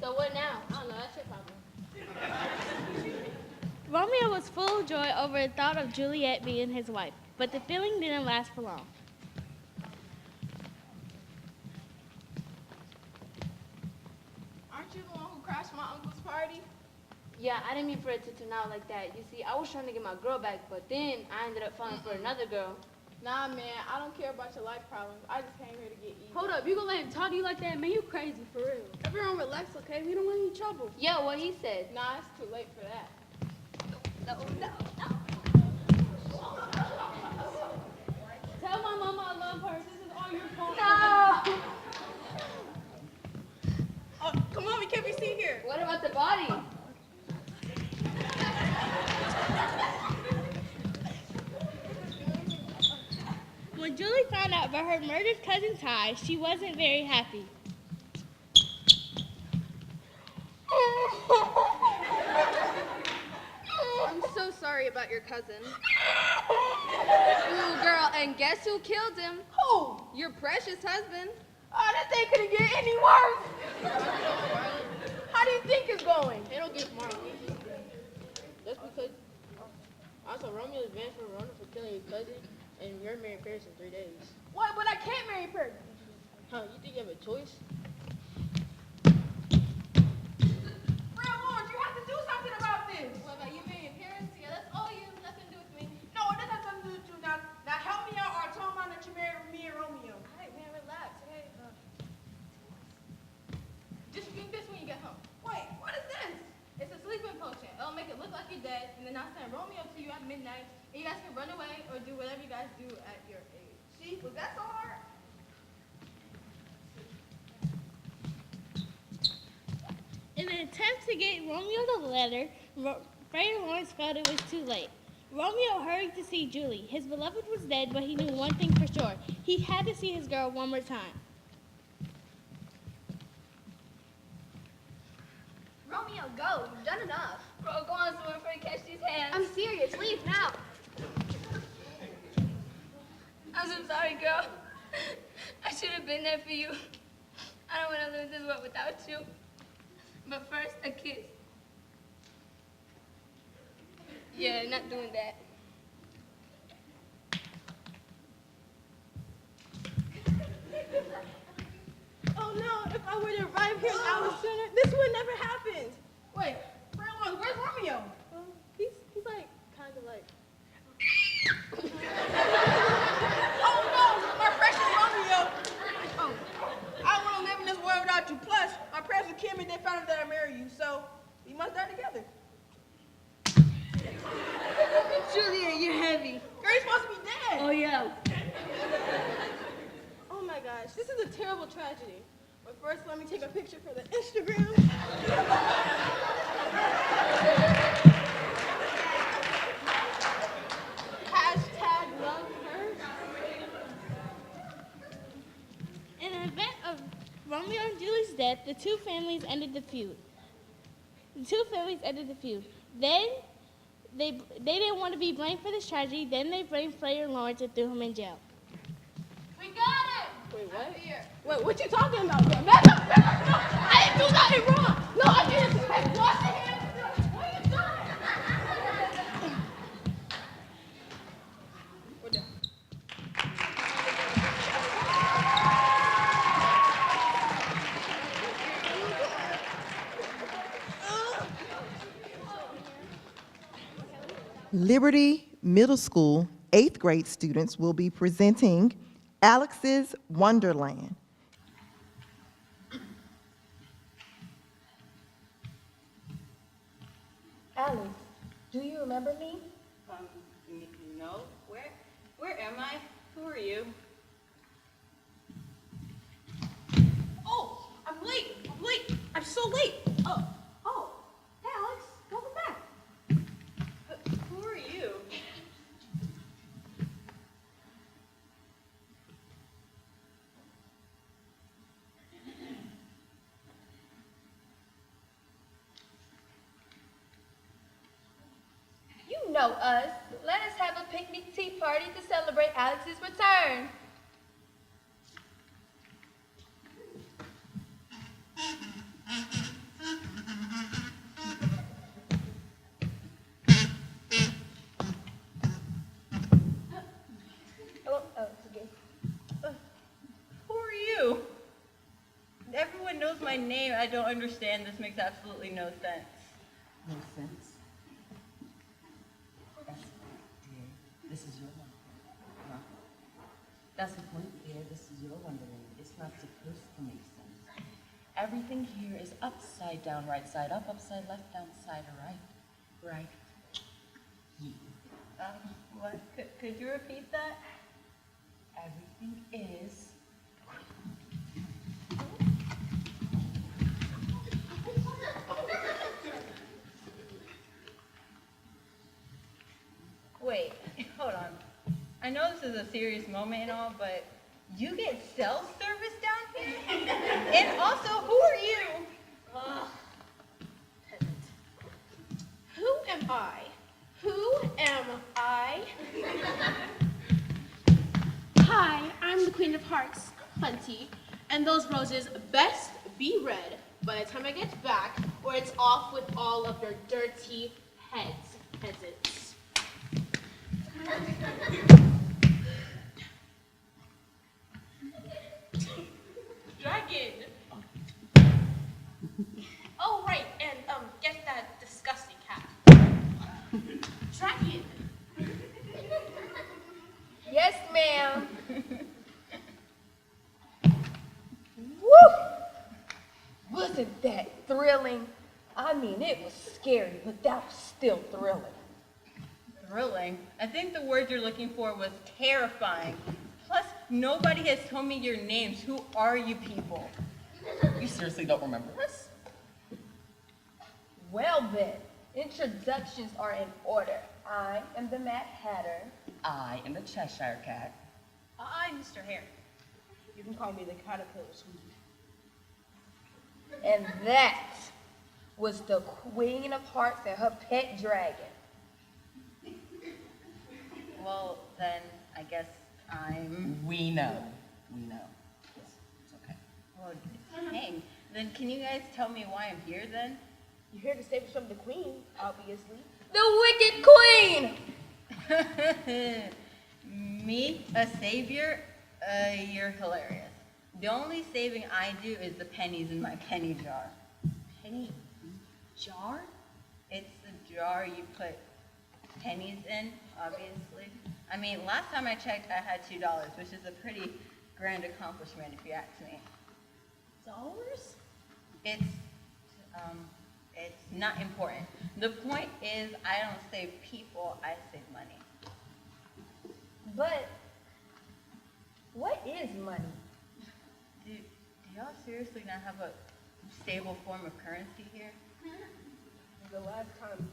So what now? I don't know, that's your problem. Romeo was full of joy over the thought of Juliet being his wife, but the feeling didn't last for long. Aren't you the one who crashed my uncle's party? Yeah, I didn't mean for it to turn out like that. You see, I was trying to get my girl back, but then I ended up falling for another girl. Nah, man, I don't care about your life problems. I just came here to get even. Hold up, you gonna let him talk to you like that? Man, you crazy, for real. Everyone relax, okay? We don't want any trouble. Yeah, what he said. Nah, it's too late for that. No. Tell my mama I love her. This is all your fault. No! Oh, come on, we can't be seen here. What about the body? When Julie found out about her murdered cousin Ty, she wasn't very happy. I'm so sorry about your cousin. Ooh, girl, and guess who killed him? Who? Your precious husband. Oh, this thing couldn't get any worse. How do you think it's going? They don't get smart. Just because also Romeo's banned for Rona for killing his cousin, and you're marrying Paris in 3 days. What? But I can't marry Perry. Huh, you think you have a choice? Real Lord, you have to do something about this. What about you marrying Paris? Yeah, that's all you. Nothing to do with me. No, it doesn't have something to do with you. Now help me out or tell mom that you married me and Romeo. All right, man, relax, okay? Just drink this when you get home. Wait, what is this? It's a sleeping potion. It'll make it look like you're dead, and then I'll send Romeo to you at midnight, and you guys can run away or do whatever you guys do at your age. See, was that so hard? In an attempt to get Romeo the letter, Fred and Lawrence felt it was too late. Romeo hurried to see Julie. His beloved was dead, but he knew one thing for sure. He had to see his girl one more time. Romeo, go. You've done enough. Bro, go on somewhere before you catch these hands. I'm serious. Leave now. I'm so sorry, girl. I should have been there for you. I don't want to live this world without you. But first, a kiss. Yeah, not doing that. Oh no, if I were to arrive here an hour sooner, this would never happen. Wait, Real, where's Romeo? He's like, kind of like. Oh no, my precious Romeo. Oh, I don't want to live in this world without you. Plus, my parents would kill me if they found out that I marry you. So, we must die together. Julia, you're heavy. Girl, you're supposed to be dead. Oh, yeah. Oh my gosh, this is a terrible tragedy. But first, let me take a picture for the Instagram. Romeo and Julie's death, the two families ended the feud. Then they didn't want to be blamed for this tragedy. Then they blamed Frater Lawrence and threw him in jail. We got him! Wait, what? Wait, what you talking about? Back up, back up! No, I didn't do nothing wrong! No, I didn't! Hey, wash your hands! What are you doing? We're done. Liberty Middle School 8th grade students will be presenting Alex's Wonderland. Alex, do you remember me? No. Where am I? Who are you? Oh, I'm late! I'm so late! Oh, hey Alex, welcome back. Who are you? You know us. Let us have a picnic tea party to celebrate Alex's return. Who are you? Everyone knows my name. I don't understand. This makes absolutely no sense. No sense. That's the point, dear. This is your wonderland. Huh? That's the point, dear. This is your wonderland. It's not supposed to make sense. Everything here is upside down, right side up, upside left, down side right. Right. Yeah. What? Could you repeat that? Everything is. Wait, hold on. I know this is a serious moment and all, but you get cell service down here? And also, who are you? Who am I? Who am I? Hi, I'm the Queen of Hearts, Hunty, and those roses best be red by the time I get back, or it's off with all of your dirty heads, peasants. Dragon! Oh, right, and get that disgusting cat. Dragon! Yes, ma'am. Woo! Wasn't that thrilling? I mean, it was scary, but that was still thrilling. Thrilling? I think the word you're looking for was terrifying. Plus, nobody has told me your names. Who are you people? You seriously don't remember this? Well then, introductions are in order. I am the Mad Hatter. I am the Cheshire Cat. I'm Mr. Hare. You can call me the Caterpillar, sweetie. And that was the Queen of Hearts and her pet dragon. Well, then, I guess I'm... We know. We know. It's okay. Well, dang. Then can you guys tell me why I'm here, then? You're here to save us from the Queen, obviously. The Wicked Queen! Me? A savior? You're hilarious. The only saving I do is the pennies in my penny jar. Penny jar? It's the jar you put pennies in, obviously. I mean, last time I checked, I had $2, which is a pretty grand accomplishment if you ask me. Dollars? It's not important. The point is, I don't save people, I save money. But what is money? Do y'all seriously not have a stable form of currency here? The last time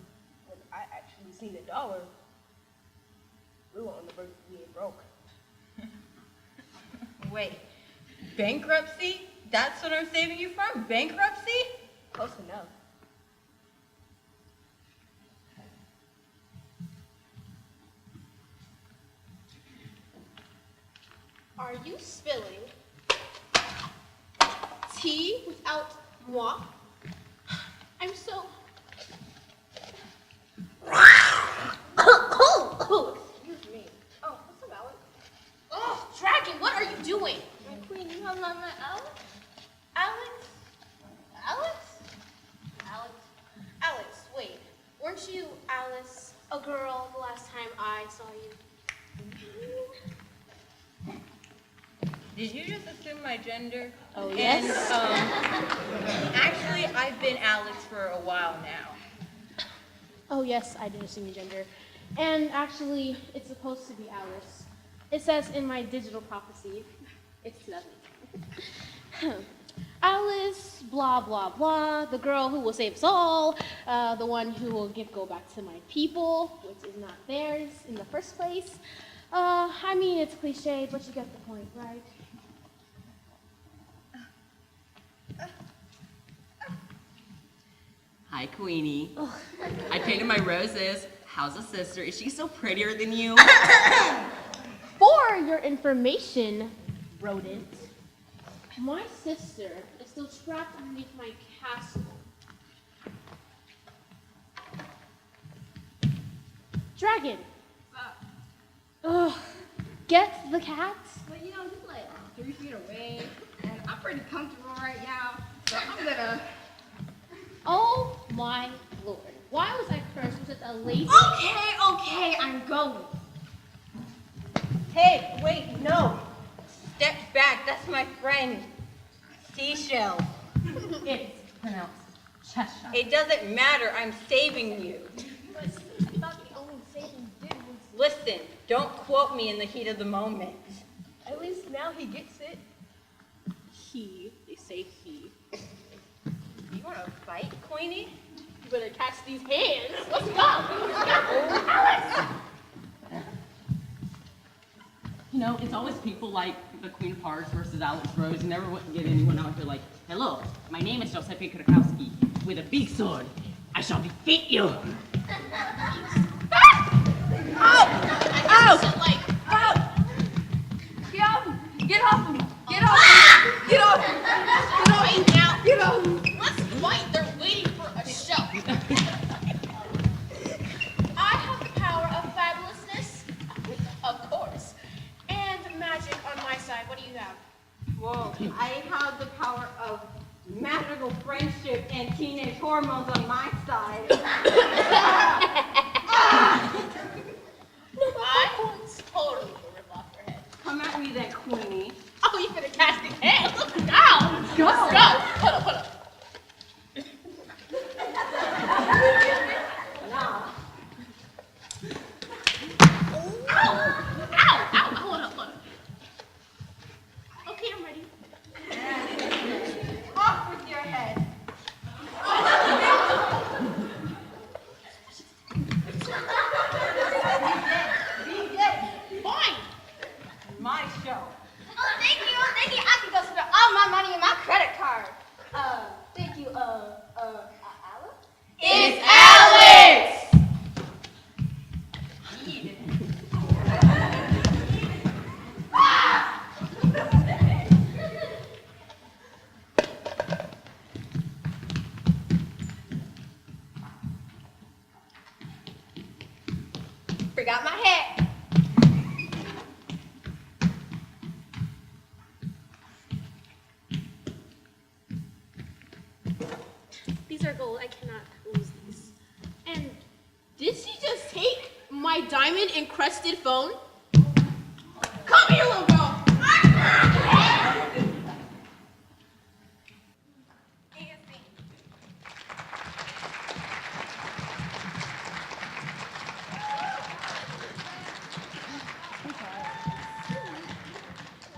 when I actually seen a dollar, we were on the verge of being broke. Wait, bankruptcy? That's what I'm saving you from? Bankruptcy? Close enough. Are you spilling tea without moi? I'm so... Excuse me. Oh, what's up, Alex? Oh, Dragon, what are you doing? My queen, you have not met Alex? Alex? Alex? Alex? Alex, wait. Weren't you Alice, a girl, the last time I saw you? Did you just assume my gender? Oh, And, yes. actually, I've been Alex for a while now. Oh, yes, I did assume your gender. And actually, it's supposed to be Alice. It says in my digital prophecy, it's 2000. Alice, blah, blah, blah, the girl who will save us all, the one who will go back to my people, which is not theirs in the first place. I mean, it's cliche, but you get the point, right? Hi, Queenie. I painted my roses. How's a sister? Is she so prettier than you? For your information, rodent, my sister is still trapped underneath my castle. Dragon. Ugh. Get the cat? But you know, he's like 3 feet away, and I'm pretty comfortable right now, so I'm gonna... Oh my lord. Why was I cursed with such a lazy... Okay, I'm going. Hey, wait, no. Step back, that's my friend. Seashell. It's pronounced Cheshire. It doesn't matter, I'm saving you. But I thought the only saving you did was... Listen, don't quote me in the heat of the moment. At least now he gets it. He. They say he. You want to fight, Queenie? You better catch these hands. Let's go. Alex! You know, it's always people like the Queen of Hearts versus Alex Rose. You never get anyone out here like, hello, my name is Giuseppe Krakowski. With a big sword, I shall defeat you. Ow! Ow! Get off him! Get off him! Get off him! Get off him! Wait now. Get off him! Let's fight. They're waiting for a show. I have the power of fabulousness, of course, and magic on my side. What do you have? Well, I have the power of magical friendship and teenage hormones on my side. I totally will rip off your head. Come at me then, Queenie. Oh, you finna cast the hands. Let's go. Let's go. Put up. Nah. Ow. Hold up. Okay, I'm ready. Off with your head. Fine. My show. Oh, thank you. I can go spend all my money in my credit card. Thank you, Alice? It's Alex. Forgot my hat. These are gold. I cannot lose these. And did she just take my diamond encrusted phone? Come here, little girl.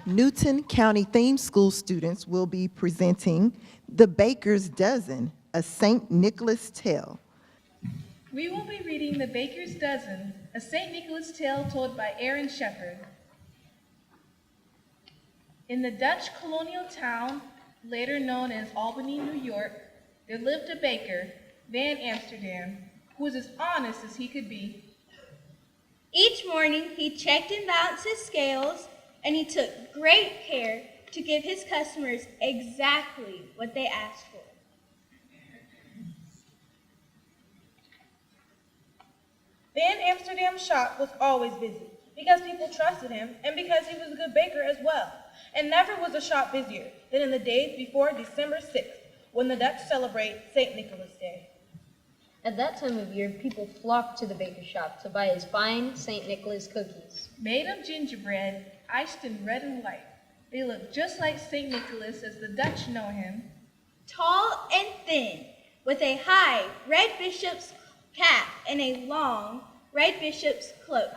Newton County Theme School students will be presenting The Baker's Dozen, a St. Nicholas Tale. We will be reading The Baker's Dozen, a St. Nicholas tale told by Aaron Shepard. In the Dutch colonial town later known as Albany, New York, there lived a baker, Van Amsterdam, who was as honest as he could be. Each morning he checked and balanced his scales, and he took great care to give his customers exactly what they asked for. Van Amsterdam's shop was always busy because people trusted him and because he was a good baker as well. And never was a shop busier than in the days before December 6th, when the Dutch celebrate St. Nicholas Day. At that time of year, people flocked to the baker's shop to buy his fine St. Nicholas cookies. Made of gingerbread, iced in red and white. They look just like St. Nicholas as the Dutch know him. Tall and thin, with a high red bishop's cap and a long red bishop's cloak.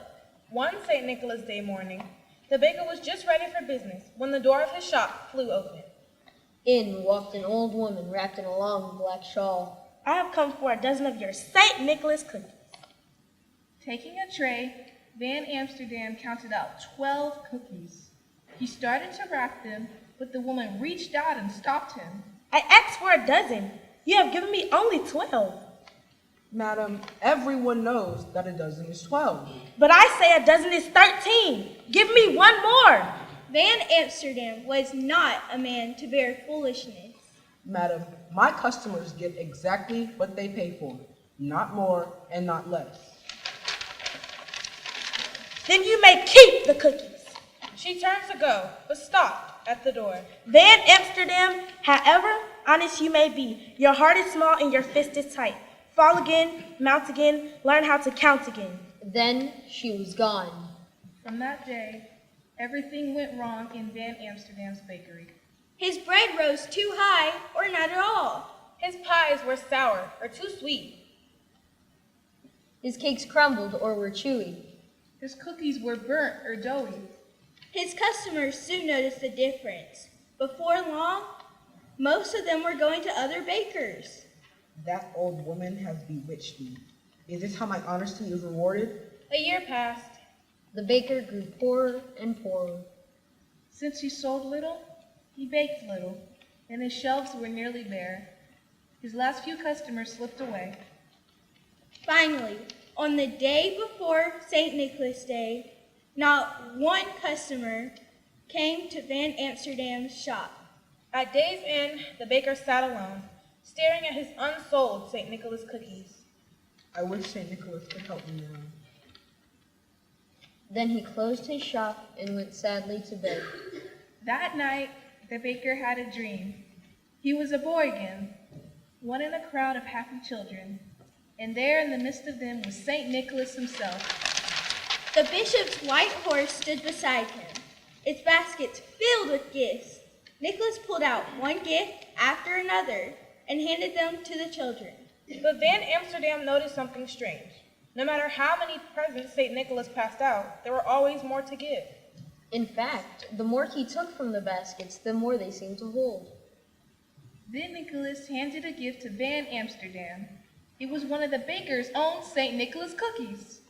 One St. Nicholas Day morning, the baker was just ready for business when the door of his shop flew open. In walked an old woman wrapped in a long black shawl. I have come for a dozen of your St. Nicholas cookies. Taking a tray, Van Amsterdam counted out 12 cookies. He started to wrap them, but the woman reached out and stopped him. I asked for a dozen. You have given me only 12. Madam, everyone knows that a dozen is 12. But I say a dozen is 13. Give me one more. Van Amsterdam was not a man to bear foolishness. Madam, my customers get exactly what they pay for, not more and not less. Then you may keep the cookies. She turned to go, but stopped at the door. Van Amsterdam, however honest you may be, your heart is small and your fist is tight. Fall again, mount again, learn how to count again. Then she was gone. From that day, everything went wrong in Van Amsterdam's bakery. His bread rose too high or not at all. His pies were sour or too sweet. His cakes crumbled or were chewy. His cookies were burnt or doughy. His customers soon noticed the difference. Before long, most of them were going to other bakers. That old woman has bewitched me. Is this how my honesty is rewarded? A year passed. The baker grew poorer and poorer. Since he sold little, he baked little, and his shelves were nearly bare. His last few customers slipped away. Finally, on the day before St. Nicholas Day, not one customer came to Van Amsterdam's shop. At day's end, the baker sat alone, staring at his unsold St. Nicholas cookies. I wish St. Nicholas could help me now. Then he closed his shop and went sadly to bed. That night, the baker had a dream. He was a boy again, one in a crowd of happy children, and there in the midst of them was St. Nicholas himself. The bishop's white horse stood beside him, its baskets filled with gifts. Nicholas pulled out one gift after another and handed them to the children. But Van Amsterdam noticed something strange. No matter how many presents St. Nicholas passed out, there were always more to give. In fact, the more he took from the baskets, the more they seemed to hold. Then Nicholas handed a gift to Van Amsterdam. It was one of the baker's own St. Nicholas cookies.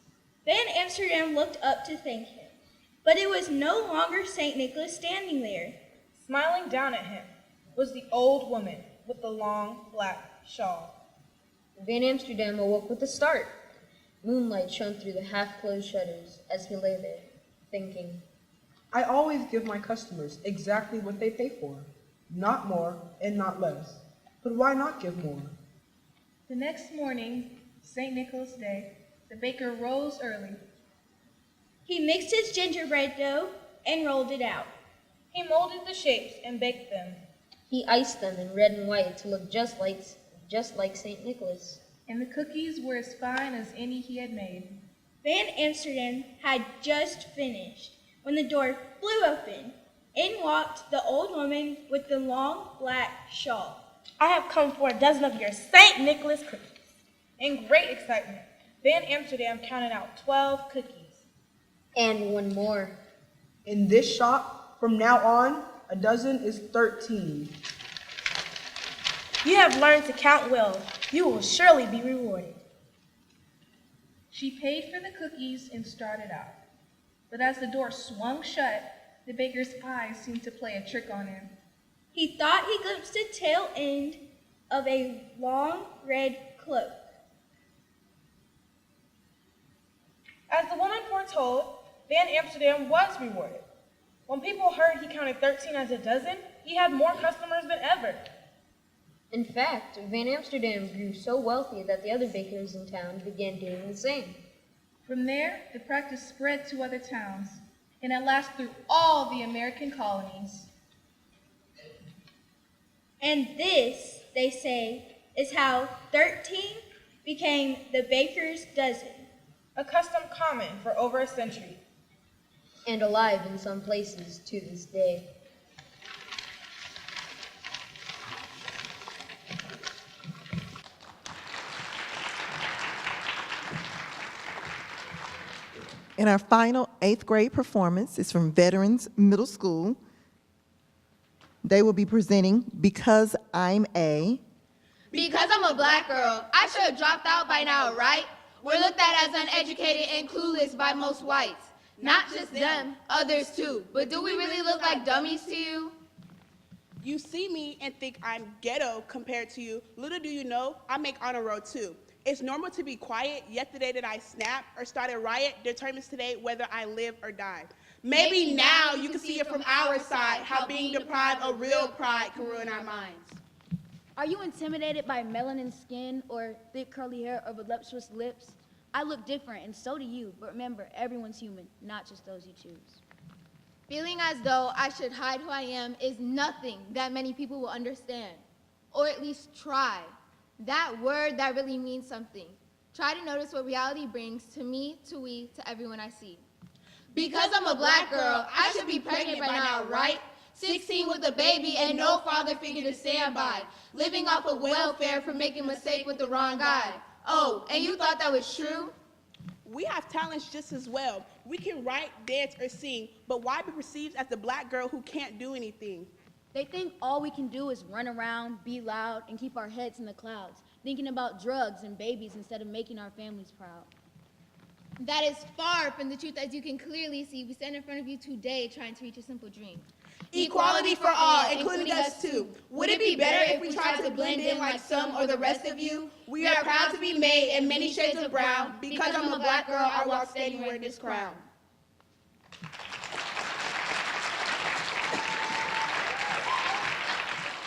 Van Amsterdam looked up to thank him, but it was no longer St. Nicholas standing there. Smiling down at him was the old woman with the long black shawl. Van Amsterdam awoke with a start. Moonlight shone through the half-closed shutters as he lay there, thinking. I always give my customers exactly what they pay for, not more and not less. But why not give more? The next morning, St. Nicholas Day, the baker rose early. He mixed his gingerbread dough and rolled it out. He molded the shapes and baked them. He iced them in red and white to look just like St. Nicholas. And the cookies were as fine as any he had made. Van Amsterdam had just finished when the door flew open. In walked the old woman with the long black shawl. I have come for a dozen of your St. Nicholas cookies. In great excitement, Van Amsterdam counted out 12 cookies. And one more. In this shop, from now on, a dozen is 13. You have learned to count well. You will surely be rewarded. She paid for the cookies and started out. But as the door swung shut, the baker's eyes seemed to play a trick on him. He thought he glimpsed the tail end of a long red cloak. As the woman foretold, Van Amsterdam was rewarded. When people heard he counted 13 as a dozen, he had more customers than ever. In fact, Van Amsterdam grew so wealthy that the other bakers in town began doing the same. From there, the practice spread to other towns, and at last through all the American colonies. And this, they say, is how 13 became the baker's dozen. A custom common for over a century. And alive in some places to this day. And our final 8th grade performance is from Veterans Middle School. They will be presenting Because I'm a. Because I'm a black girl, I should have dropped out by now, right? We're looked at as uneducated and clueless by most whites. Not just them, others too. But do we really look like dummies to you? You see me and think I'm ghetto compared to you. Little do you know, I make honor roll too. It's normal to be quiet, yet the day that I snap or start a riot determines today whether I live or die. Maybe now you can see it from our side, how being deprived of real pride can ruin our minds. Are you intimidated by melanin skin or thick curly hair or voluptuous lips? I look different, and so do you, but remember, everyone's human, not just those you choose. Feeling as though I should hide who I am is nothing that many people will understand, or at least try. That word that really means something. Try to notice what reality brings to me, to we, to everyone I see. Because I'm a black girl, I should be pregnant by now, right? 16 with a baby and no father figure to stand by. Living off of welfare for making a mistake with the wrong guy. Oh, and you thought that was true? We have talents just as well. We can write, dance, or sing, but why be perceived as the black girl who can't do anything? They think all we can do is run around, be loud, and keep our heads in the clouds, thinking about drugs and babies instead of making our families proud. That is far from the truth, as you can clearly see. We stand in front of you today trying to reach a simple dream. Equality for all, including us too. Would it be better if we tried to blend in like some or the rest of you? We are proud to be made in many shades of brown. Because I'm a black girl, I walk steady wearing this crown.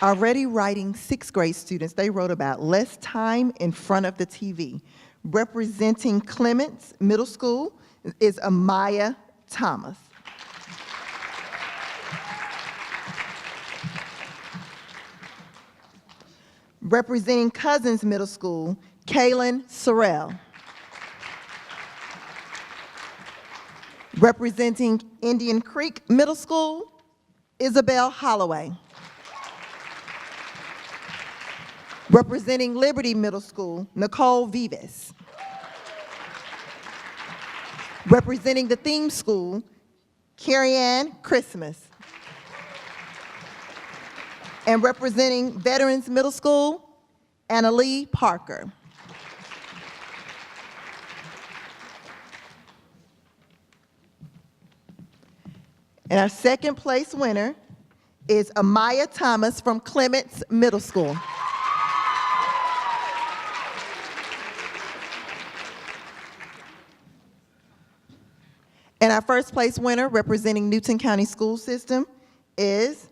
Our Ready Writing 6th grade students, they wrote about less time in front of the TV. Representing Clements Middle School is Amaya Thomas. Representing Cousins Middle School, Kaylin Sorrell. Representing Indian Creek Middle School, Isabel Holloway. Representing Liberty Middle School, Nicole Vivas. Representing the theme school, Carrie Ann Christmas. And representing Veterans Middle School, Annalee Parker. And our second place winner is Amaya Thomas from Clements Middle School. And our first place winner representing Newton County School System is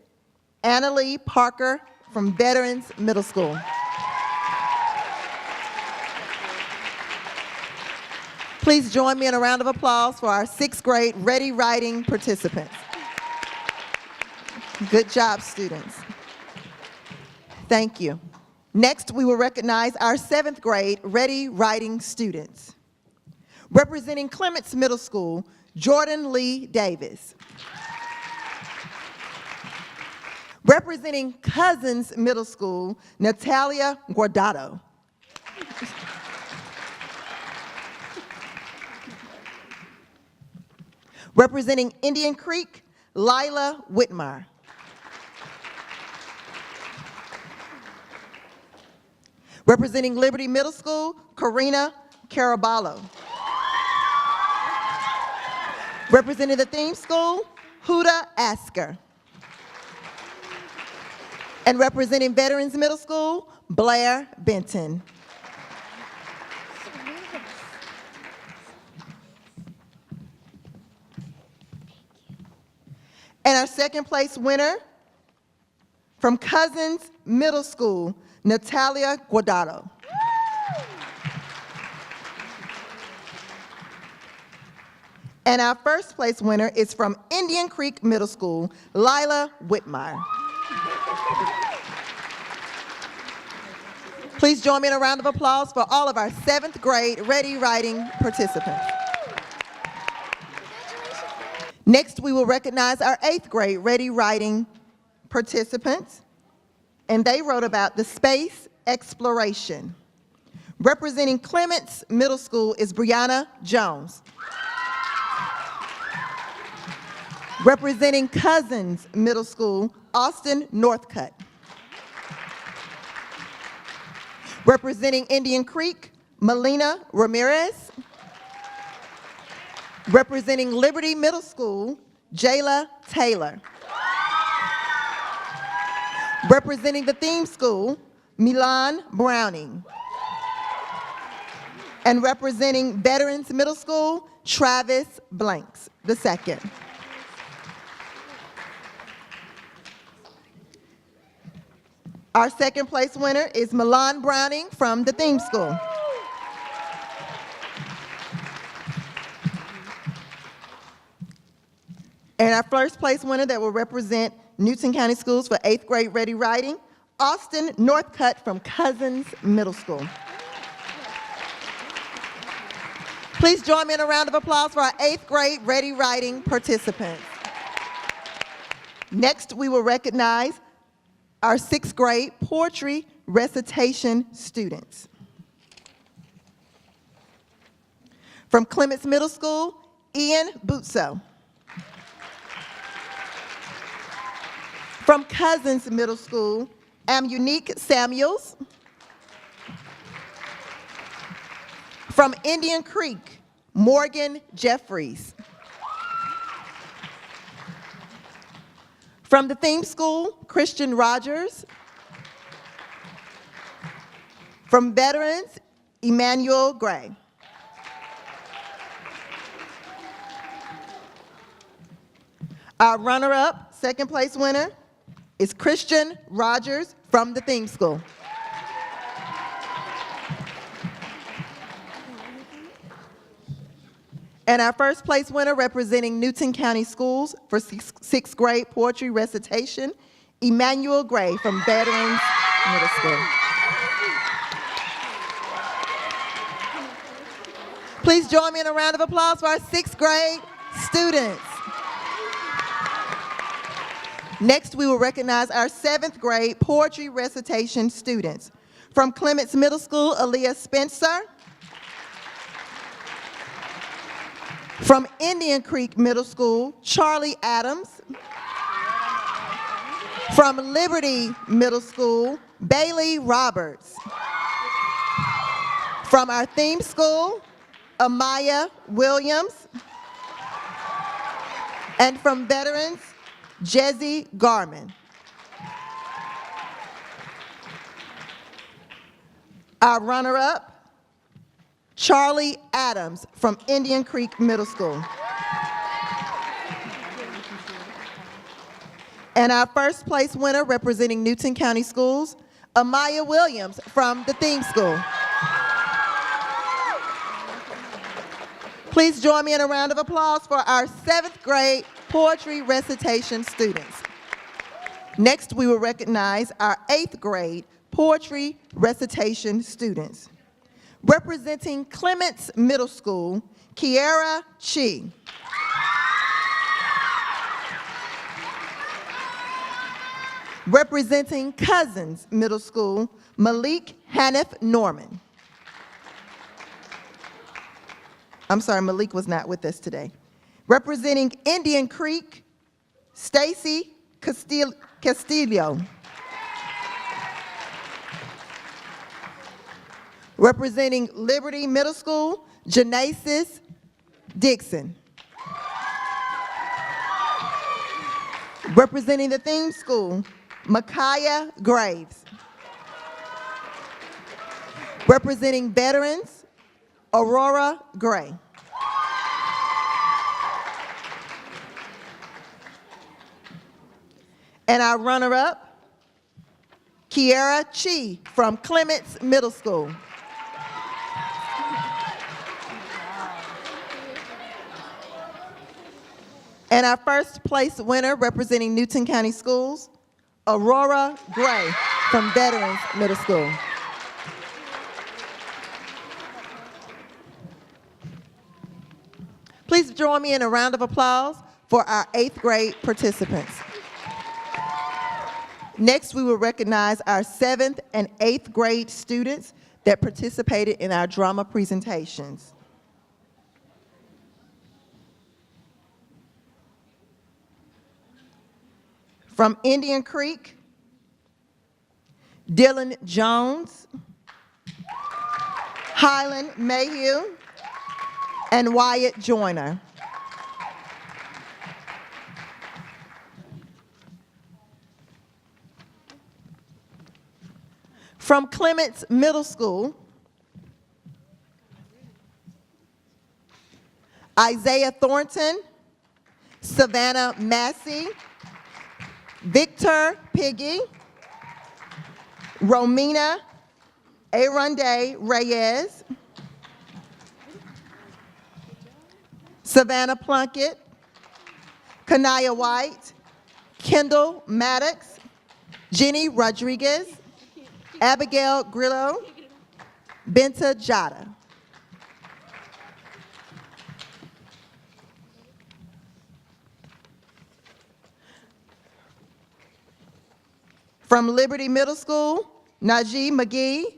Annalee Parker from Veterans Middle School. Please join me in a round of applause for our 6th grade Ready Writing participants. Good job, students. Thank you. Next, we will recognize our 7th grade Ready Writing students. Representing Clements Middle School, Jordan Lee Davis. Representing Cousins Middle School, Natalia Guardado. Representing Indian Creek, Lila Whitmire. Representing Liberty Middle School, Karina Caraballo. Representing the theme school, Huda Asker. And representing Veterans Middle School, Blair Benton. And our second place winner from Cousins Middle School, Natalia Guardado. And our first place winner is from Indian Creek Middle School, Lila Whitmire. Please join me in a round of applause for all of our 7th grade Ready Writing participants. Next, we will recognize our 8th grade Ready Writing participants, and they wrote about the space exploration. Representing Clements Middle School is Brianna Jones. Representing Cousins Middle School, Austin Northcutt. Representing Indian Creek, Melina Ramirez. Representing Liberty Middle School, Jayla Taylor. Representing the theme school, Milan Browning. And representing Veterans Middle School, Travis Blanks II. Our second place winner is Milan Browning from the theme school. And our first place winner that will represent Newton County Schools for 8th grade Ready Writing, Austin Northcutt from Cousins Middle School. Please join me in a round of applause for our 8th grade Ready Writing participants. Next, we will recognize our 6th grade poetry recitation students. From Clements Middle School, Ian Butso. From Cousins Middle School, Amunique Samuels. From Indian Creek, Morgan Jeffries. From the theme school, Christian Rogers. From Veterans, Emmanuel Gray. Our runner-up, second place winner, is Christian Rogers from the theme school. And our first place winner representing Newton County Schools for 6th grade poetry recitation, Emmanuel Gray from Veterans Middle School. Please join me in a round of applause for our 6th grade students. Next, we will recognize our 7th grade poetry recitation students. From Clements Middle School, Aaliyah Spencer. From Indian Creek Middle School, Charlie Adams. From Liberty Middle School, Bailey Roberts. From our theme school, Amaya Williams. And from Veterans, Jesse Garman. Our runner-up, Charlie Adams from Indian Creek Middle School. And our first place winner representing Newton County Schools, Amaya Williams from the theme school. Please join me in a round of applause for our 7th grade poetry recitation students. Next, we will recognize our 8th grade poetry recitation students. Representing Clements Middle School, Kiara Chi. Representing Cousins Middle School, Malik Hanif Norman. I'm sorry, Malik was not with us today. Representing Indian Creek, Stacy Castillo. Representing Liberty Middle School, Genesis Dixon. Representing the theme school, Micaiah Graves. Representing veterans, Aurora Gray. And our runner-up, Kiara Chi from Clements Middle School. And our first place winner representing Newton County Schools, Aurora Gray from Veterans Middle School. Please join me in a round of applause for our 8th grade participants. Next, we will recognize our 7th and 8th grade students that participated in our drama presentations. From Indian Creek, Dylan Jones, Highland Mayhew, and Wyatt Joyner. From Clements Middle School, Isaiah Thornton, Savannah Massey, Victor Piggy, Romina Arunde Reyes, Savannah Plunkett, Kanaya White, Kendall Maddox, Jenny Rodriguez, Abigail Grillo, Benta Jada. From Liberty Middle School, Najee McGee,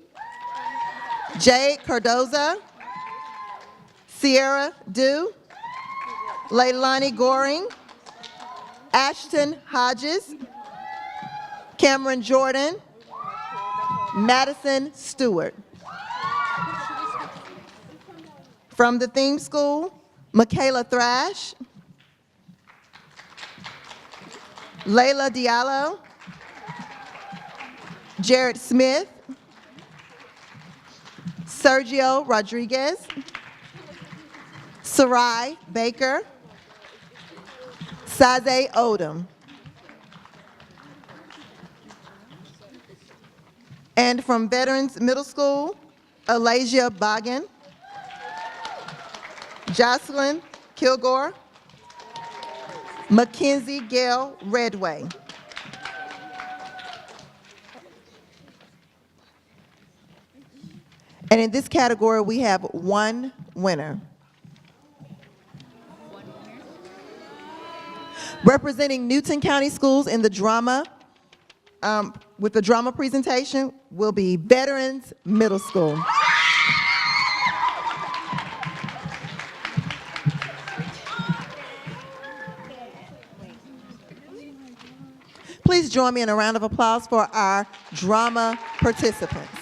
Jade Cardoza, Sierra Dew, Leilani Goring, Ashton Hodges, Cameron Jordan, Madison Stewart. From the theme school, Michaela Thrash, Layla Diallo, Jared Smith, Sergio Rodriguez, Sarai Baker, Saze Odom. And from Veterans Middle School, Alasia Boggin, Jocelyn Kilgore, Mackenzie Gale Redway. And in this category, we have one winner. Representing Newton County Schools in the drama, with the drama presentation, will be Veterans Middle School. Please join me in a round of applause for our drama participants.